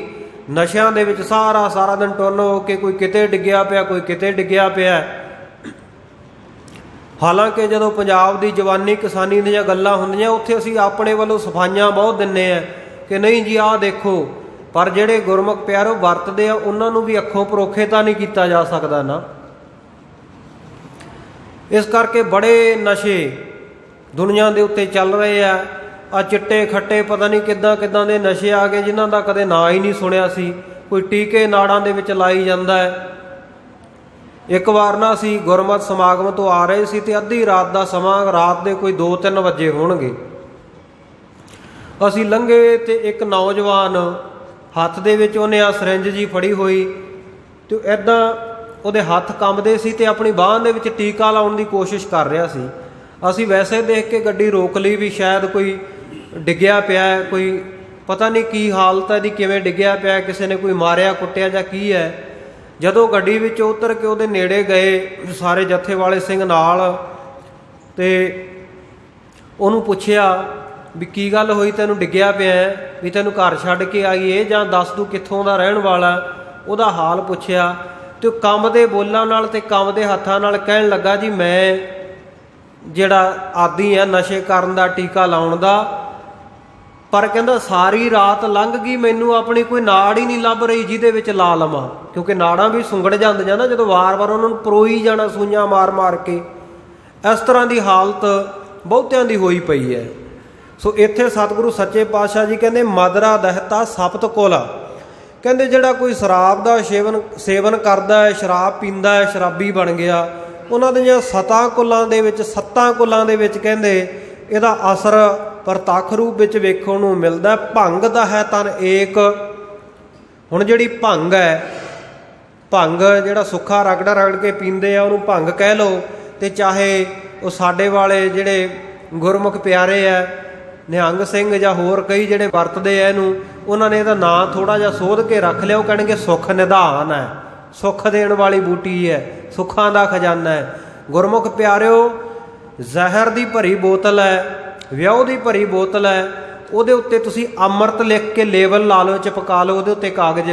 ਨਸ਼ਿਆਂ ਦੇ ਵਿੱਚ ਸਾਰਾ ਦਿਨ ਟੁੰਨ ਹੋ ਕੇ ਕੋਈ ਕਿਤੇ ਡਿੱਗਿਆ ਪਿਆ, ਕੋਈ ਕਿਤੇ ਡਿੱਗਿਆ ਪਿਆ। ਹਾਲਾਂਕਿ ਜਦੋਂ ਪੰਜਾਬ ਦੀ ਜਵਾਨੀ ਕਿਸਾਨੀ ਦੀਆਂ ਗੱਲਾਂ ਹੁੰਦੀਆਂ, ਉੱਥੇ ਅਸੀਂ ਆਪਣੇ ਵੱਲੋਂ ਸਫਾਈਆਂ ਬਹੁਤ ਦਿੰਦੇ ਆ ਕਿ ਨਹੀਂ ਜੀ ਆਹ ਦੇਖੋ, ਪਰ ਜਿਹੜੇ ਗੁਰਮੁਖ ਪਿਆਰੋ ਵਰਤਦੇ ਆ ਉਹਨਾਂ ਨੂੰ ਵੀ ਅੱਖੋਂ ਪਰੋਖੇ ਤਾਂ ਨਹੀਂ ਕੀਤਾ ਜਾ ਸਕਦਾ ਨਾ। ਇਸ ਕਰਕੇ ਬੜੇ ਨਸ਼ੇ ਦੁਨੀਆ ਦੇ ਉੱਤੇ ਚੱਲ ਰਹੇ ਆ। ਆ ਚਿੱਟੇ ਖੱਟੇ ਪਤਾ ਨਹੀਂ ਕਿੱਦਾਂ ਦੇ ਨਸ਼ੇ ਆ ਗਏ ਜਿਨ੍ਹਾਂ ਦਾ ਕਦੇ ਨਾਂ ਹੀ ਨਹੀਂ ਸੁਣਿਆ ਸੀ। ਕੋਈ ਟੀਕੇ ਨਾੜਾਂ ਦੇ ਵਿੱਚ ਲਾਈ ਜਾਂਦਾ ਹੈ। ਇੱਕ ਵਾਰ ਨਾ ਅਸੀਂ ਗੁਰਮਤਿ ਸਮਾਗਮ ਤੋਂ ਆ ਰਹੇ ਸੀ ਤੇ ਅੱਧੀ ਰਾਤ ਦਾ ਸਮਾਂ, ਰਾਤ ਦੇ ਕੋਈ 2-3 ਵਜੇ ਹੋਣਗੇ, ਅਸੀਂ ਲੰਘੇ ਤੇ ਇੱਕ ਨੌਜਵਾਨ ਹੱਥ ਦੇ ਵਿੱਚ ਉਹਨੇ ਆ ਸਿਰਿੰਜ ਜੀ ਫੜੀ ਹੋਈ ਤੇ ਇੱਦਾਂ ਉਹਦੇ ਹੱਥ ਕੰਬਦੇ ਸੀ ਤੇ ਆਪਣੀ ਬਾਂਹ ਦੇ ਵਿੱਚ ਟੀਕਾ ਲਾਉਣ ਦੀ ਕੋਸ਼ਿਸ਼ ਕਰ ਰਿਹਾ ਸੀ। ਅਸੀਂ ਵੈਸੇ ਦੇਖ ਕੇ ਗੱਡੀ ਰੋਕ ਲਈ ਵੀ ਸ਼ਾਇਦ ਕੋਈ ਡਿੱਗਿਆ ਪਿਆ, ਕੋਈ ਪਤਾ ਨਹੀਂ ਕੀ ਹਾਲਤ ਹੈ ਇਹਦੀ, ਕਿਵੇਂ ਡਿੱਗਿਆ ਪਿਆ, ਕਿਸੇ ਨੇ ਕੋਈ ਮਾਰਿਆ ਕੁੱਟਿਆ ਜਾਂ ਕੀ ਹੈ। ਜਦੋਂ ਗੱਡੀ ਵਿੱਚ ਉਤਰ ਕੇ ਉਹਦੇ ਨੇੜੇ ਗਏ ਸਾਰੇ ਜੱਥੇ ਵਾਲੇ ਸਿੰਘ ਨਾਲ, ਤੇ ਉਹਨੂੰ ਪੁੱਛਿਆ ਵੀ ਕੀ ਗੱਲ ਹੋਈ, ਤੈਨੂੰ ਡਿੱਗਿਆ ਪਿਆ, ਵੀ ਤੈਨੂੰ ਘਰ ਛੱਡ ਕੇ ਆਈਏ ਜਾਂ ਦੱਸ ਤੂੰ ਕਿੱਥੋਂ ਦਾ ਰਹਿਣ ਵਾਲਾ। ਉਹਦਾ ਹਾਲ ਪੁੱਛਿਆ ਤੇ ਕੰਬਦੇ ਬੋਲਾਂ ਨਾਲ ਤੇ ਕੰਬਦੇ ਹੱਥਾਂ ਨਾਲ ਕਹਿਣ ਲੱਗਾ, ਜੀ ਮੈਂ ਜਿਹੜਾ ਆਦੀ ਹੈ ਨਸ਼ੇ ਕਰਨ ਦਾ, ਟੀਕਾ ਲਾਉਣ ਦਾ, ਪਰ ਕਹਿੰਦਾ ਸਾਰੀ ਰਾਤ ਲੰਘ ਗਈ, ਮੈਨੂੰ ਆਪਣੀ ਕੋਈ ਨਾੜ ਹੀ ਨਹੀਂ ਲੱਭ ਰਹੀ ਜਿਹਦੇ ਵਿੱਚ ਲਾ ਲਵਾਂ, ਕਿਉਂਕਿ ਨਾੜਾਂ ਵੀ ਸੁੰਗੜ ਜਾਂਦੀਆਂ ਨਾ ਜਦੋਂ ਵਾਰ-ਵਾਰ ਉਹਨਾਂ ਨੂੰ ਪਰੋਈ ਜਾਣਾ ਸੂਈਆਂ ਮਾਰ ਕੇ। ਇਸ ਤਰ੍ਹਾਂ ਦੀ ਹਾਲਤ ਬਹੁਤਿਆਂ ਦੀ ਹੋਈ ਪਈ ਹੈ। ਸੋ ਇੱਥੇ ਸਤਿਗੁਰੂ ਸੱਚੇ ਪਾਤਸ਼ਾਹ ਜੀ ਕਹਿੰਦੇ ਮਦਰਾ ਦਹਿਤਾ ਸਪਤ ਕੁਲ, ਕਹਿੰਦੇ ਜਿਹੜਾ ਕੋਈ ਸ਼ਰਾਬ ਦਾ ਸੇਵਨ ਕਰਦਾ ਹੈ, ਸ਼ਰਾਬ ਪੀਂਦਾ ਹੈ, ਸ਼ਰਾਬੀ ਬਣ ਗਿਆ, ਉਹਨਾਂ ਦੀਆਂ 7 ਕੁਲਾਂ ਦੇ ਵਿੱਚ, 7 ਕੁਲਾਂ ਦੇ ਵਿੱਚ ਕਹਿੰਦੇ ਇਹਦਾ ਅਸਰ ਪ੍ਰਤੱਖ ਰੂਪ ਵਿੱਚ ਵੇਖਣ ਨੂੰ ਮਿਲਦਾ। ਭੰਗ ਦਾ ਹੈ ਤਨ ਏਕ। ਹੁਣ ਜਿਹੜੀ ਭੰਗ ਹੈ, ਭੰਗ ਜਿਹੜਾ ਸੁੱਖਾ ਰਗੜ ਕੇ ਪੀਂਦੇ ਆ ਉਹਨੂੰ ਭੰਗ ਕਹਿ ਲਓ, ਤੇ ਚਾਹੇ ਉਹ ਸਾਡੇ ਵਾਲੇ ਜਿਹੜੇ ਗੁਰਮੁਖ ਪਿਆਰੇ ਆ, ਨਿਹੰਗ ਸਿੰਘ ਜਾਂ ਹੋਰ ਕਈ ਜਿਹੜੇ ਵਰਤਦੇ ਆ ਇਹਨੂੰ, ਉਹਨਾਂ ਨੇ ਇਹਦਾ ਨਾਂ ਥੋੜ੍ਹਾ ਜਿਹਾ ਸੋਧ ਕੇ ਰੱਖ ਲਿਆ। ਉਹ ਕਹਿਣਗੇ ਸੁੱਖ ਨਿਧਾਨ ਹੈ, ਸੁੱਖ ਦੇਣ ਵਾਲੀ ਬੂਟੀ ਹੈ, ਸੁੱਖਾਂ ਦਾ ਖਜ਼ਾਨਾ ਹੈ। ਗੁਰਮੁਖ ਪਿਆਰਿਓ, ਜ਼ਹਿਰ ਦੀ ਭਰੀ ਬੋਤਲ ਹੈ, ਵਿਆਹ ਦੀ ਭਰੀ ਬੋਤਲ ਹੈ, ਉਹਦੇ ਉੱਤੇ ਤੁਸੀਂ ਅੰਮ੍ਰਿਤ ਲਿਖ ਕੇ ਲੇਬਲ ਲਾ ਲਓ, ਚਿਪਕਾ ਲਓ ਉਹਦੇ ਉੱਤੇ ਕਾਗਜ਼,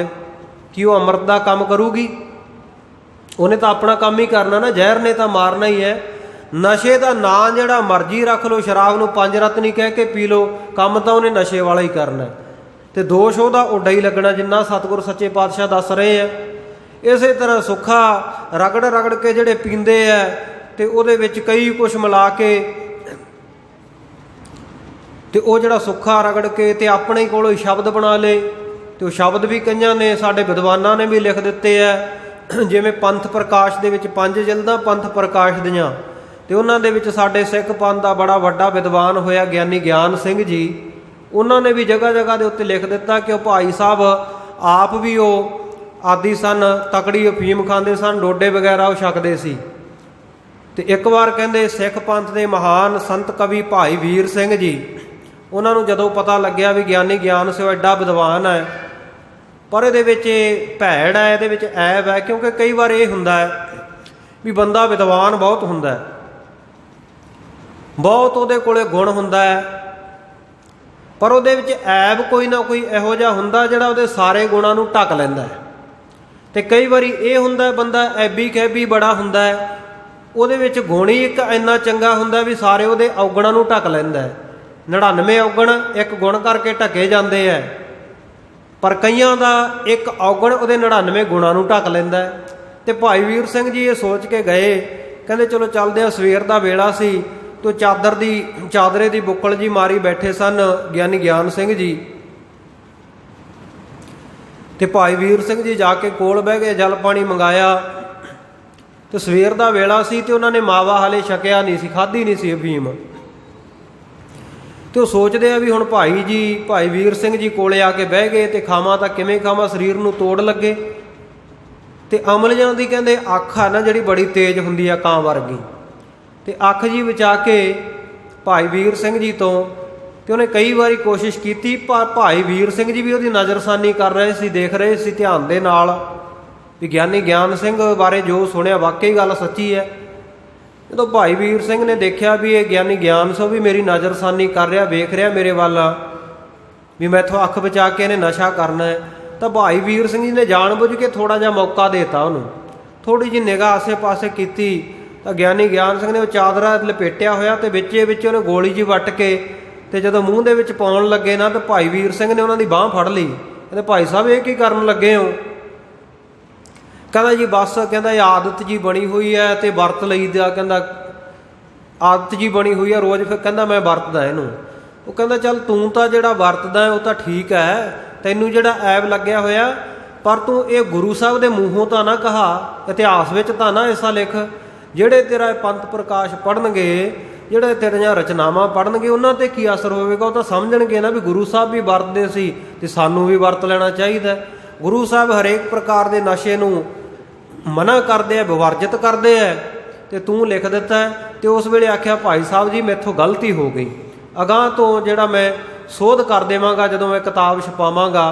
ਕੀ ਉਹ ਅੰਮ੍ਰਿਤ ਦਾ ਕੰਮ ਕਰੂਗੀ? ਉਹਨੇ ਤਾਂ ਆਪਣਾ ਕੰਮ ਹੀ ਕਰਨਾ ਨਾ, ਜ਼ਹਿਰ ਨੇ ਤਾਂ ਮਾਰਨਾ ਹੀ ਹੈ। ਨਸ਼ੇ ਦਾ ਨਾਂ ਜਿਹੜਾ ਮਰਜ਼ੀ ਰੱਖ ਲਓ, ਸ਼ਰਾਬ ਨੂੰ 5 ਰਤਨੀ ਕਹਿ ਕੇ ਪੀ ਲਓ, ਕੰਮ ਤਾਂ ਉਹਨੇ ਨਸ਼ੇ ਵਾਲਾ ਹੀ ਕਰਨਾ ਅਤੇ ਦੋਸ਼ ਉਹਦਾ ਉੱਡਾ ਹੀ ਲੱਗਣਾ, ਜਿੰਨਾ ਸਤਿਗੁਰ ਸੱਚੇ ਪਾਤਸ਼ਾਹ ਦੱਸ ਰਹੇ ਹੈ। ਇਸੇ ਤਰ੍ਹਾਂ ਸੁੱਖਾ ਰਗੜ ਰਗੜ ਕੇ ਜਿਹੜੇ ਪੀਂਦੇ ਹੈ ਅਤੇ ਉਹਦੇ ਵਿੱਚ ਕਈ ਕੁਛ ਮਿਲਾ ਕੇ, ਅਤੇ ਉਹ ਜਿਹੜਾ ਸੁੱਖਾ ਰਗੜ ਕੇ ਅਤੇ ਆਪਣੇ ਕੋਲੋਂ ਹੀ ਸ਼ਬਦ ਬਣਾ ਲਏ, ਅਤੇ ਉਹ ਸ਼ਬਦ ਵੀ ਕਈਆਂ ਨੇ ਸਾਡੇ ਵਿਦਵਾਨਾਂ ਨੇ ਵੀ ਲਿਖ ਦਿੱਤੇ ਹੈ। ਜਿਵੇਂ ਪੰਥ ਪ੍ਰਕਾਸ਼ ਦੇ ਵਿੱਚ 5 ਜਿਲਦਾਂ ਪੰਥ ਪ੍ਰਕਾਸ਼ ਦੀਆਂ, ਅਤੇ ਉਹਨਾਂ ਦੇ ਵਿੱਚ ਸਾਡੇ ਸਿੱਖ ਪੰਥ ਦਾ ਬੜਾ ਵੱਡਾ ਵਿਦਵਾਨ ਹੋਇਆ ਗਿਆਨੀ ਗਿਆਨ ਸਿੰਘ ਜੀ, ਉਹਨਾਂ ਨੇ ਵੀ ਜਗ੍ਹਾ ਜਗ੍ਹਾ ਦੇ ਉੱਤੇ ਲਿਖ ਦਿੱਤਾ ਕਿ ਉਹ ਭਾਈ ਸਾਹਿਬ ਆਪ ਵੀ ਉਹ ਆਦੀ ਸਨ, ਤਕੜੀ ਅਫੀਮ ਖਾਂਦੇ ਸਨ, ਡੋਡੇ ਵਗੈਰਾ ਉਹ ਛਕਦੇ ਸੀ। ਅਤੇ ਇੱਕ ਵਾਰ ਕਹਿੰਦੇ ਸਿੱਖ ਪੰਥ ਦੇ ਮਹਾਨ ਸੰਤ ਕਵੀ ਭਾਈ ਵੀਰ ਸਿੰਘ ਜੀ, ਉਹਨਾਂ ਨੂੰ ਜਦੋਂ ਪਤਾ ਲੱਗਿਆ ਵੀ ਗਿਆਨੀ ਗਿਆਨ ਸਿੰਘ ਐਡਾ ਵਿਦਵਾਨ ਹੈ, ਪਰ ਇਹਦੇ ਵਿੱਚ ਭੈੜ ਹੈ, ਇਹਦੇ ਵਿੱਚ ਐਬ ਹੈ, ਕਿਉਂਕਿ ਕਈ ਵਾਰ ਇਹ ਹੁੰਦਾ ਹੈ ਵੀ ਬੰਦਾ ਵਿਦਵਾਨ ਬਹੁਤ ਹੁੰਦਾ, ਬਹੁਤ ਉਹਦੇ ਕੋਲੇ ਗੁਣ ਹੁੰਦਾ ਹੈ, ਪਰ ਉਹਦੇ ਵਿੱਚ ਐਬ ਕੋਈ ਨਾ ਕੋਈ ਇਹੋ ਜਿਹਾ ਹੁੰਦਾ ਜਿਹੜਾ ਉਹਦੇ ਸਾਰੇ ਗੁਣਾਂ ਨੂੰ ਢੱਕ ਲੈਂਦਾ ਹੈ। ਅਤੇ ਕਈ ਵਾਰੀ ਇਹ ਹੁੰਦਾ ਬੰਦਾ ਐਬੀ ਖੈਬੀ ਬੜਾ ਹੁੰਦਾ ਹੈ, ਉਹਦੇ ਵਿੱਚ ਗੁਣ ਹੀ ਇੱਕ ਇੰਨਾ ਚੰਗਾ ਹੁੰਦਾ ਵੀ ਸਾਰੇ ਉਹਦੇ ਔਗਣਾਂ ਨੂੰ ਢੱਕ ਲੈਂਦਾ ਹੈ। 99 ਔਗਣ ਇੱਕ ਗੁਣ ਕਰਕੇ ਢੱਕੇ ਜਾਂਦੇ ਹੈ, ਪਰ ਕਈਆਂ ਦਾ ਇੱਕ ਔਗਣ ਉਹਦੇ 99 ਗੁਣਾਂ ਨੂੰ ਢੱਕ ਲੈਂਦਾ। ਅਤੇ ਭਾਈ ਵੀਰ ਸਿੰਘ ਜੀ ਇਹ ਸੋਚ ਕੇ ਗਏ, ਕਹਿੰਦੇ ਚਲੋ ਚੱਲਦੇ ਆ, ਸਵੇਰ ਦਾ ਵੇਲਾ ਸੀ, ਤੋ ਚਾਦਰੇ ਦੀ ਬੁੱਕਲ ਜੀ ਮਾਰੀ ਬੈਠੇ ਸਨ ਗਿਆਨੀ ਗਿਆਨ ਸਿੰਘ ਜੀ, ਅਤੇ ਭਾਈ ਵੀਰ ਸਿੰਘ ਜੀ ਜਾ ਕੇ ਕੋਲ ਬਹਿ ਗਏ, ਜਲ ਪਾਣੀ ਮੰਗਾਇਆ, ਅਤੇ ਸਵੇਰ ਦਾ ਵੇਲਾ ਸੀ ਅਤੇ ਉਹਨਾਂ ਨੇ ਮਾਵਾ ਹਾਲੇ ਛਕਿਆ ਨਹੀਂ ਸੀ, ਖਾਧੀ ਨਹੀਂ ਸੀ ਅਫੀਮ। ਅਤੇ ਉਹ ਸੋਚਦੇ ਆ ਵੀ ਹੁਣ ਭਾਈ ਵੀਰ ਸਿੰਘ ਜੀ ਕੋਲੇ ਆ ਕੇ ਬਹਿ ਗਏ, ਅਤੇ ਖਾਵਾਂ ਤਾਂ ਕਿਵੇਂ ਖਾਵਾਂ, ਸਰੀਰ ਨੂੰ ਤੋੜ ਲੱਗੇ। ਅਤੇ ਅਮਲੀਆਂ ਦੀ ਕਹਿੰਦੇ ਅੱਖ ਆ ਨਾ ਜਿਹੜੀ ਬੜੀ ਤੇਜ਼ ਹੁੰਦੀ ਆ ਕਾਂ ਵਰਗੀ, ਅਤੇ ਅੱਖ ਜੀ ਬਚਾ ਕੇ ਭਾਈ ਵੀਰ ਸਿੰਘ ਜੀ ਤੋਂ, ਅਤੇ ਉਹਨੇ ਕਈ ਵਾਰੀ ਕੋਸ਼ਿਸ਼ ਕੀਤੀ, ਪਰ ਭਾਈ ਵੀਰ ਸਿੰਘ ਜੀ ਵੀ ਉਹਦੀ ਨਜ਼ਰਸਾਨੀ ਕਰ ਰਹੇ ਸੀ, ਦੇਖ ਰਹੇ ਸੀ ਧਿਆਨ ਦੇ ਨਾਲ ਵੀ ਗਿਆਨੀ ਗਿਆਨ ਸਿੰਘ ਬਾਰੇ ਜੋ ਸੁਣਿਆ ਵਾਕਈ ਗੱਲ ਸੱਚੀ ਹੈ। ਜਦੋਂ ਭਾਈ ਵੀਰ ਸਿੰਘ ਨੇ ਦੇਖਿਆ ਵੀ ਇਹ ਗਿਆਨੀ ਗਿਆਨ ਸਿੰਘ ਵੀ ਮੇਰੀ ਨਜ਼ਰਸਾਨੀ ਕਰ ਰਿਹਾ, ਵੇਖ ਰਿਹਾ ਮੇਰੇ ਵੱਲ ਵੀ ਮੈਥੋਂ ਅੱਖ ਬਚਾ ਕੇ ਇਹਨੇ ਨਸ਼ਾ ਕਰਨਾ ਹੈ, ਤਾਂ ਭਾਈ ਵੀਰ ਸਿੰਘ ਜੀ ਨੇ ਜਾਣ ਬੁੱਝ ਕੇ ਥੋੜ੍ਹਾ ਜਿਹਾ ਮੌਕਾ ਦੇ ਤਾ ਉਹਨੂੰ, ਥੋੜ੍ਹੀ ਜਿਹੀ ਨਿਗਾਹ ਆਸੇ ਪਾਸੇ ਕੀਤੀ, ਤਾਂ ਗਿਆਨੀ ਗਿਆਨ ਸਿੰਘ ਨੇ ਉਹ ਚਾਦਰਾ ਲਪੇਟਿਆ ਹੋਇਆ, ਅਤੇ ਵਿੱਚ ਉਹਨੇ ਗੋਲੀ ਜੀ ਵੱਟ ਕੇ, ਅਤੇ ਜਦੋਂ ਮੂੰਹ ਦੇ ਵਿੱਚ ਪਾਉਣ ਲੱਗੇ ਨਾ, ਤਾਂ ਭਾਈ ਵੀਰ ਸਿੰਘ ਨੇ ਉਹਨਾਂ ਦੀ ਬਾਂਹ ਫੜ ਲਈ, ਕਹਿੰਦੇ ਭਾਈ ਸਾਹਿਬ ਇਹ ਕੀ ਕਰਨ ਲੱਗੇ ਹੋ? ਕਹਿੰਦਾ ਜੀ ਬਸ, ਕਹਿੰਦਾ ਇਹ ਆਦਤ ਜੀ ਬਣੀ ਹੋਈ ਹੈ ਅਤੇ ਵਰਤ ਲਈਦਾ, ਕਹਿੰਦਾ ਆਦਤ ਜੀ ਬਣੀ ਹੋਈ ਹੈ ਰੋਜ਼, ਫਿਰ ਕਹਿੰਦਾ ਮੈਂ ਵਰਤਦਾ ਇਹਨੂੰ। ਉਹ ਕਹਿੰਦਾ ਚੱਲ ਤੂੰ ਤਾਂ ਜਿਹੜਾ ਵਰਤਦਾ ਉਹ ਤਾਂ ਠੀਕ ਹੈ, ਤੈਨੂੰ ਜਿਹੜਾ ਐਬ ਲੱਗਿਆ ਹੋਇਆ, ਪਰ ਤੂੰ ਇਹ ਗੁਰੂ ਸਾਹਿਬ ਦੇ ਮੂੰਹੋਂ ਤਾਂ ਨਾ ਕਹਾ, ਇਤਿਹਾਸ ਵਿੱਚ ਤਾਂ ਨਾ ਐਸਾ ਲਿਖ, ਜਿਹੜੇ ਤੇਰਾ ਇਹ ਪੰਥ ਪ੍ਰਕਾਸ਼ ਪੜ੍ਹਨਗੇ, ਜਿਹੜੇ ਤੇਰੀਆਂ ਰਚਨਾਵਾਂ ਪੜ੍ਹਨਗੇ, ਉਹਨਾਂ 'ਤੇ ਕੀ ਅਸਰ ਹੋਵੇਗਾ? ਉਹ ਤਾਂ ਸਮਝਣਗੇ ਨਾ ਵੀ ਗੁਰੂ ਸਾਹਿਬ ਵੀ ਵਰਤਦੇ ਸੀ ਅਤੇ ਸਾਨੂੰ ਵੀ ਵਰਤ ਲੈਣਾ ਚਾਹੀਦਾ। ਗੁਰੂ ਸਾਹਿਬ ਹਰੇਕ ਪ੍ਰਕਾਰ ਦੇ ਨਸ਼ੇ ਨੂੰ ਮਨ੍ਹਾ ਕਰਦੇ ਆ, ਵਿਵਰਜਿਤ ਕਰਦੇ ਹੈ, ਅਤੇ ਤੂੰ ਲਿਖ ਦਿੱਤਾ। ਅਤੇ ਉਸ ਵੇਲੇ ਆਖਿਆ ਭਾਈ ਸਾਹਿਬ ਜੀ ਮੈਥੋਂ ਗਲਤੀ ਹੋ ਗਈ, ਅਗਾਂਹ ਤੋਂ ਜਿਹੜਾ ਮੈਂ ਸੋਧ ਕਰ ਦੇਵਾਂਗਾ, ਜਦੋਂ ਮੈਂ ਕਿਤਾਬ ਛਪਾਵਾਂਗਾ।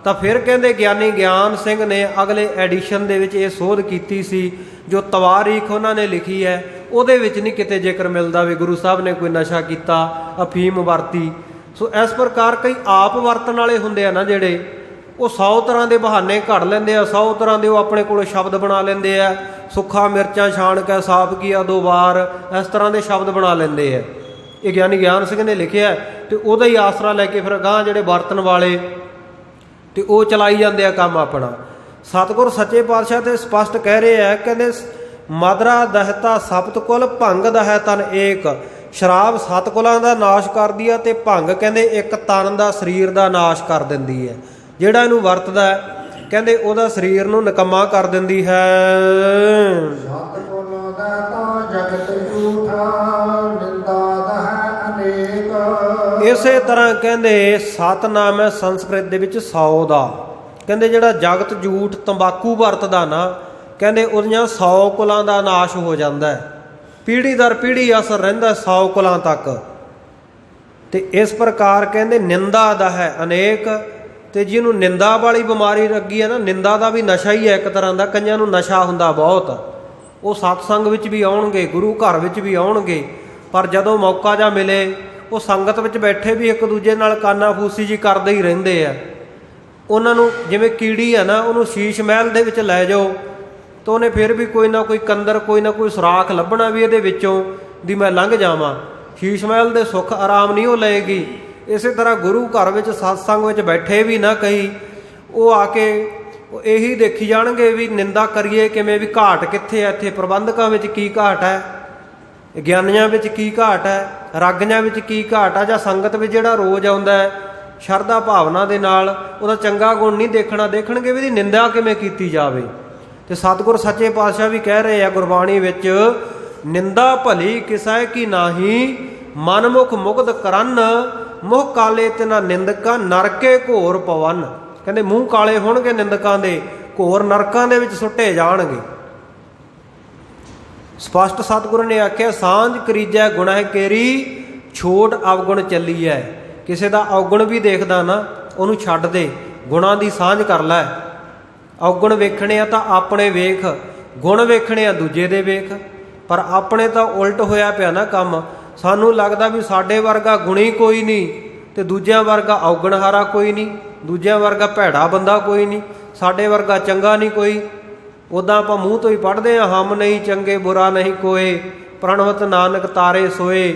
ਤਾਂ ਫਿਰ ਕਹਿੰਦੇ ਗਿਆਨੀ ਗਿਆਨ ਸਿੰਘ ਨੇ ਅਗਲੇ ਐਡੀਸ਼ਨ ਦੇ ਵਿੱਚ ਇਹ ਸੋਧ ਕੀਤੀ ਸੀ, ਜੋ ਤਵਾਰੀਖ ਉਹਨਾਂ ਨੇ ਲਿਖੀ ਹੈ, ਉਹਦੇ ਵਿੱਚ ਨਹੀਂ ਕਿਤੇ ਜ਼ਿਕਰ ਮਿਲਦਾ ਵੀ ਗੁਰੂ ਸਾਹਿਬ ਨੇ ਕੋਈ ਨਸ਼ਾ ਕੀਤਾ, ਅਫੀਮ ਵਰਤੀ। ਸੋ ਇਸ ਪ੍ਰਕਾਰ ਕਈ ਆਪ ਵਰਤਣ ਵਾਲੇ ਹੁੰਦੇ ਆ ਨਾ ਜਿਹੜੇ, ਉਹ 100 ਤਰ੍ਹਾਂ ਦੇ ਬਹਾਨੇ ਘੜ ਲੈਂਦੇ ਆ, 100 ਤਰ੍ਹਾਂ ਦੇ ਉਹ ਆਪਣੇ ਕੋਲ ਸ਼ਬਦ ਬਣਾ ਲੈਂਦੇ ਆ, ਸੁੱਖਾ ਮਿਰਚਾਂ ਛਾਣ ਕੇ ਸਾਫ ਕੀਆ 2 ਵਾਰ, ਇਸ ਤਰ੍ਹਾਂ ਦੇ ਸ਼ਬਦ ਬਣਾ ਲੈਂਦੇ ਆ। ਇਹ ਗਿਆਨੀ ਗਿਆਨ ਸਿੰਘ ਨੇ ਲਿਖਿਆ, ਅਤੇ ਉਹਦਾ ਹੀ ਆਸਰਾ ਲੈ ਕੇ ਫਿਰ ਅਗਾਂਹ ਜਿਹੜੇ ਵਰਤਣ ਵਾਲੇ, ਅਤੇ ਉਹ ਚਲਾਈ ਜਾਂਦੇ ਆ ਕੰਮ ਆਪਣਾ। ਸਤਿਗੁਰ ਸੱਚੇ ਪਾਤਸ਼ਾਹ ਤੇ ਸਪਸ਼ਟ ਕਹਿ ਰਹੇ ਆ, ਕਹਿੰਦੇ ਮਦਰਾ ਦਹਿਤਾ ਸਪਤ ਕੁਲ, ਭੰਗ ਦਹੈ ਤਨ ਏਕ। ਸ਼ਰਾਬ 7 ਕੁਲਾਂ ਦਾ ਨਾਸ਼ ਕਰਦੀ ਆ, ਅਤੇ ਭੰਗ ਕਹਿੰਦੇ ਇੱਕ ਤਨ ਦਾ, ਸਰੀਰ ਦਾ ਨਾਸ਼ ਕਰ ਦਿੰਦੀ ਹੈ। ਜਿਹੜਾ ਇਹਨੂੰ ਵਰਤਦਾ ਕਹਿੰਦੇ ਉਹਦਾ ਸਰੀਰ ਨੂੰ ਨਿਕੰਮਾ ਕਰ ਦਿੰਦੀ ਹੈ। ਸਤਿਗੁਰ ਦਾ ਤਾਂ ਜਗਤ ਝੂਠਾ, ਨਿੰਦਾ ਦਹੈ ਅਨੇਕ। ਇਸੇ ਤਰ੍ਹਾਂ ਕਹਿੰਦੇ ਸਤਨਾਮ ਹੈ ਸੰਸਕ੍ਰਿਤ ਦੇ ਵਿੱਚ 100 ਦਾ, ਕਹਿੰਦੇ ਜਿਹੜਾ ਜਗਤ ਝੂਠ ਤੰਬਾਕੂ ਵਰਤਦਾ ਨਾ, ਕਹਿੰਦੇ ਉਹਦੀਆਂ 100 ਕੁਲਾਂ ਦਾ ਨਾਸ਼ ਹੋ ਜਾਂਦਾ ਹੈ, ਪੀੜ੍ਹੀ ਦਰ ਪੀੜ੍ਹੀ ਅਸਰ ਰਹਿੰਦਾ 100 ਕੁਲਾਂ ਤੱਕ। ਅਤੇ ਇਸ ਪ੍ਰਕਾਰ ਕਹਿੰਦੇ ਨਿੰਦਾ ਦਾ ਹੈ ਅਨੇਕ। ਅਤੇ ਜਿਹਨੂੰ ਨਿੰਦਾ ਵਾਲੀ ਬਿਮਾਰੀ ਲੱਗੀ ਹੈ ਨਾ, ਨਿੰਦਾ ਦਾ ਵੀ ਨਸ਼ਾ ਹੀ ਹੈ ਇੱਕ ਤਰ੍ਹਾਂ ਦਾ, ਕਈਆਂ ਨੂੰ ਨਸ਼ਾ ਹੁੰਦਾ ਬਹੁਤ, ਉਹ ਸਤਸੰਗ ਵਿੱਚ ਵੀ ਆਉਣਗੇ, ਗੁਰੂ ਘਰ ਵਿੱਚ ਵੀ ਆਉਣਗੇ, ਪਰ ਜਦੋਂ ਮੌਕਾ ਜਿਹਾ ਮਿਲੇ ਉਹ ਸੰਗਤ ਵਿੱਚ ਬੈਠੇ ਵੀ ਇੱਕ ਦੂਜੇ ਨਾਲ ਕਾਨਾਫੂਸੀ ਜੀ ਕਰਦੇ ਹੀ ਰਹਿੰਦੇ ਆ। ਉਹਨਾਂ ਨੂੰ ਜਿਵੇਂ ਕੀੜੀ ਹੈ ਨਾ, ਉਹਨੂੰ ਸ਼ੀਸ਼ ਮਹਿਲ ਦੇ ਵਿੱਚ ਲੈ ਜਾਓ, ਤਾਂ ਉਹਨੇ ਫਿਰ ਵੀ ਕੋਈ ਨਾ ਕੋਈ ਕੰਦਰ, ਕੋਈ ਨਾ ਕੋਈ ਸੁਰਾਖ ਲੱਭਣਾ ਵੀ ਇਹਦੇ ਵਿੱਚੋਂ ਦੀ ਮੈਂ ਲੰਘ ਜਾਵਾਂ। ਸ਼ੀਸ਼ ਮਹਿਲ ਦੇ ਸੁੱਖ ਆਰਾਮ ਨਹੀਂ ਉਹ ਲਏਗੀ। ਇਸੇ ਤਰ੍ਹਾਂ ਗੁਰੂ ਘਰ ਵਿੱਚ ਸਤਸੰਗ ਵਿੱਚ ਬੈਠੇ ਵੀ ਨਾ ਕਈ, ਉਹ ਆ ਕੇ ਇਹੀ ਦੇਖੀ ਜਾਣਗੇ ਵੀ ਨਿੰਦਾ ਕਰੀਏ ਕਿਵੇਂ, ਵੀ ਘਾਟ ਕਿੱਥੇ ਹੈ, ਇੱਥੇ ਪ੍ਰਬੰਧਕਾਂ ਵਿੱਚ ਕੀ ਘਾਟ ਹੈ, ਗਿਆਨੀਆਂ ਵਿੱਚ ਕੀ ਘਾਟ ਹੈ, ਰਾਗੀਆਂ ਵਿੱਚ ਕੀ ਘਾਟ ਹੈ, ਜਾਂ ਸੰਗਤ ਵਿੱਚ ਜਿਹੜਾ ਰੋਜ਼ ਆਉਂਦਾ ਹੈ ਸ਼ਰਧਾ ਭਾਵਨਾ ਦੇ ਨਾਲ, ਉਹਦਾ ਚੰਗਾ ਗੁਣ ਨਹੀਂ ਦੇਖਣਾ, ਦੇਖਣਗੇ ਵੀ ਇਹਦੀ ਨਿੰਦਾ ਕਿਵੇਂ ਕੀਤੀ ਜਾਵੇ। ਤੇ ਸਤਿਗੁਰ ਸੱਚੇ ਪਾਤਸ਼ਾਹ ਵੀ ਕਹਿ ਰਹੇ ਆ ਗੁਰਬਾਣੀ ਵਿੱਚ, ਨਿੰਦਾ ਭਲੀ ਕਿਸੈ ਕੀ ਨਾਹੀ, ਮਨਮੁਖ ਮੁਗਧ ਕਰਨ, ਮੁਖ ਕਾਲੇ ਤਿਨਾ ਨਿੰਦਕਾਂ, ਨਰਕੇ ਘੋਰ ਪਵਨ। ਕਹਿੰਦੇ ਮੂੰਹ ਕਾਲੇ ਹੋਣਗੇ ਨਿੰਦਕਾਂ ਦੇ, ਘੋਰ ਨਰਕਾਂ ਦੇ ਵਿੱਚ ਸੁੱਟੇ ਜਾਣਗੇ। ਸਪਸ਼ਟ ਸਤਿਗੁਰੂ ਨੇ ਆਖਿਆ, ਸਾਂਝ ਕਰੀਜੈ ਗੁਨਾਹ ਕੇਰੀ, ਛੋਟ ਅਵਗੁਣ ਚੱਲੀਐ। ਕਿਸੇ ਦਾ ਅਵਗੁਣ ਵੀ ਦੇਖਦਾ ਨਾ, ਉਹਨੂੰ ਛੱਡ ਦੇ, ਗੁਣਾਂ ਦੀ ਸਾਂਝ ਕਰ ਲੈ। ਅਵਗੁਣ ਵੇਖਣੇ ਆ ਤਾਂ ਆਪਣੇ ਵੇਖ, ਗੁਣ ਵੇਖਣੇ ਆ ਦੂਜੇ ਦੇ ਵੇਖ। ਪਰ ਆਪਣੇ ਤਾਂ ਉਲਟ ਹੋਇਆ ਪਿਆ ਨਾ ਕੰਮ। ਸਾਨੂੰ ਲੱਗਦਾ ਵੀ ਸਾਡੇ ਵਰਗਾ ਗੁਣੀ ਕੋਈ ਨਹੀਂ, ਤੇ ਦੂਜਿਆਂ ਵਰਗਾ ਅਵਗੁਣਹਾਰਾ ਕੋਈ ਨਹੀਂ, ਦੂਜਿਆਂ ਵਰਗਾ ਭੈੜਾ ਬੰਦਾ ਕੋਈ ਨਹੀਂ, ਸਾਡੇ ਵਰਗਾ ਚੰਗਾ ਨਹੀਂ ਕੋਈ। ਉੱਦਾਂ ਆਪਾਂ ਮੂੰਹ ਤੋਂ ਹੀ ਪੜ੍ਹਦੇ ਹਾਂ, ਹਮ ਨਹੀਂ ਚੰਗੇ ਬੁਰਾ ਨਹੀਂ ਕੋਏ, ਪ੍ਰਣਵਤ ਨਾਨਕ ਤਾਰੇ ਸੋਏ।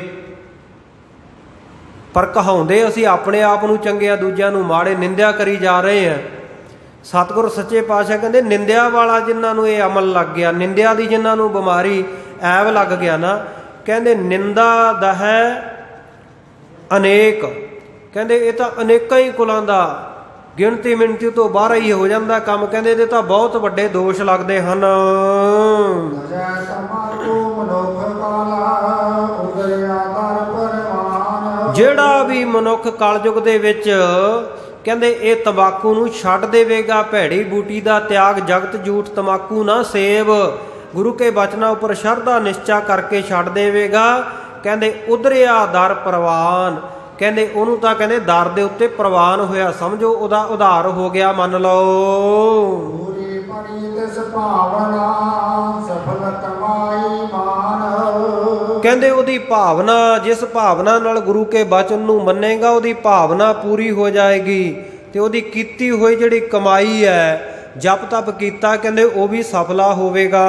ਪਰ ਕਹਾਉਂਦੇ ਅਸੀਂ ਆਪਣੇ ਆਪ ਨੂੰ ਚੰਗੇ ਆ, ਦੂਜਿਆਂ ਨੂੰ ਮਾੜੇ, ਨਿੰਦਿਆ ਕਰੀ ਜਾ ਰਹੇ ਹਾਂ। ਸਤਿਗੁਰ ਸੱਚੇ ਪਾਤਸ਼ਾਹ ਕਹਿੰਦੇ, ਨਿੰਦਿਆ ਵਾਲਾ ਜਿਨ੍ਹਾਂ ਨੂੰ ਇਹ ਅਮਲ ਲੱਗ ਗਿਆ, ਨਿੰਦਿਆ ਦੀ ਜਿਨ੍ਹਾਂ ਨੂੰ ਬਿਮਾਰੀ ਐਬ ਲੱਗ ਗਿਆ ਨਾ, ਕਹਿੰਦੇ ਨਿੰਦਾ ਦਾ ਹੈ ਅਨੇਕ। ਕਹਿੰਦੇ ਇਹ ਤਾਂ ਅਨੇਕਾਂ ਹੀ ਕੁਲਾਂ ਦਾ, ਗਿਣਤੀ ਮਿਣਤੀ ਤੋਂ ਬਾਹਰ ਹੀ ਹੋ ਜਾਂਦਾ ਕੰਮ। ਕਹਿੰਦੇ ਇਹਦੇ ਤਾਂ ਬਹੁਤ ਵੱਡੇ ਦੋਸ਼ ਲੱਗਦੇ ਹਨ। ਜਿਹੜਾ ਵੀ ਮਨੁੱਖ ਕਲਯੁਗ ਦੇ ਵਿੱਚ ਕਹਿੰਦੇ ਇਹ ਤੰਬਾਕੂ ਨੂੰ ਛੱਡ ਦੇਵੇਗਾ, ਭੈੜੀ ਬੂਟੀ ਦਾ ਤਿਆਗ, ਜਗਤ ਜੂਠ ਤੰਬਾਕੂ ਨਾ ਸੇਵ, ਗੁਰੂ ਕੇ ਬਚਨਾਂ ਉੱਪਰ ਸ਼ਰਧਾ ਨਿਸ਼ਚਾ ਕਰਕੇ ਛੱਡ ਦੇਵੇਗਾ, ਕਹਿੰਦੇ ਉਧਰਿਆ ਦਰ ਪ੍ਰਵਾਨ। ਕਹਿੰਦੇ ਉਹਨੂੰ ਤਾਂ ਕਹਿੰਦੇ ਦਰ ਦੇ ਉੱਤੇ ਪ੍ਰਵਾਨ ਹੋਇਆ ਸਮਝੋ, ਉਹਦਾ ਉਧਾਰ ਹੋ ਗਿਆ ਮੰਨ ਲਓ। ਕਹਿੰਦੇ ਉਹਦੀ ਭਾਵਨਾ, ਜਿਸ ਭਾਵਨਾ ਨਾਲ ਗੁਰੂ ਕੇ ਬਚਨ ਨੂੰ ਮੰਨੇਗਾ, ਉਹਦੀ ਭਾਵਨਾ ਪੂਰੀ ਹੋ ਜਾਏਗੀ, ਤੇ ਉਹਦੀ ਕੀਤੀ ਹੋਈ ਜਿਹੜੀ ਕਮਾਈ ਹੈ, ਜਪ ਤਪ ਕੀਤਾ, ਕਹਿੰਦੇ ਉਹ ਵੀ ਸਫਲਾ ਹੋਵੇਗਾ।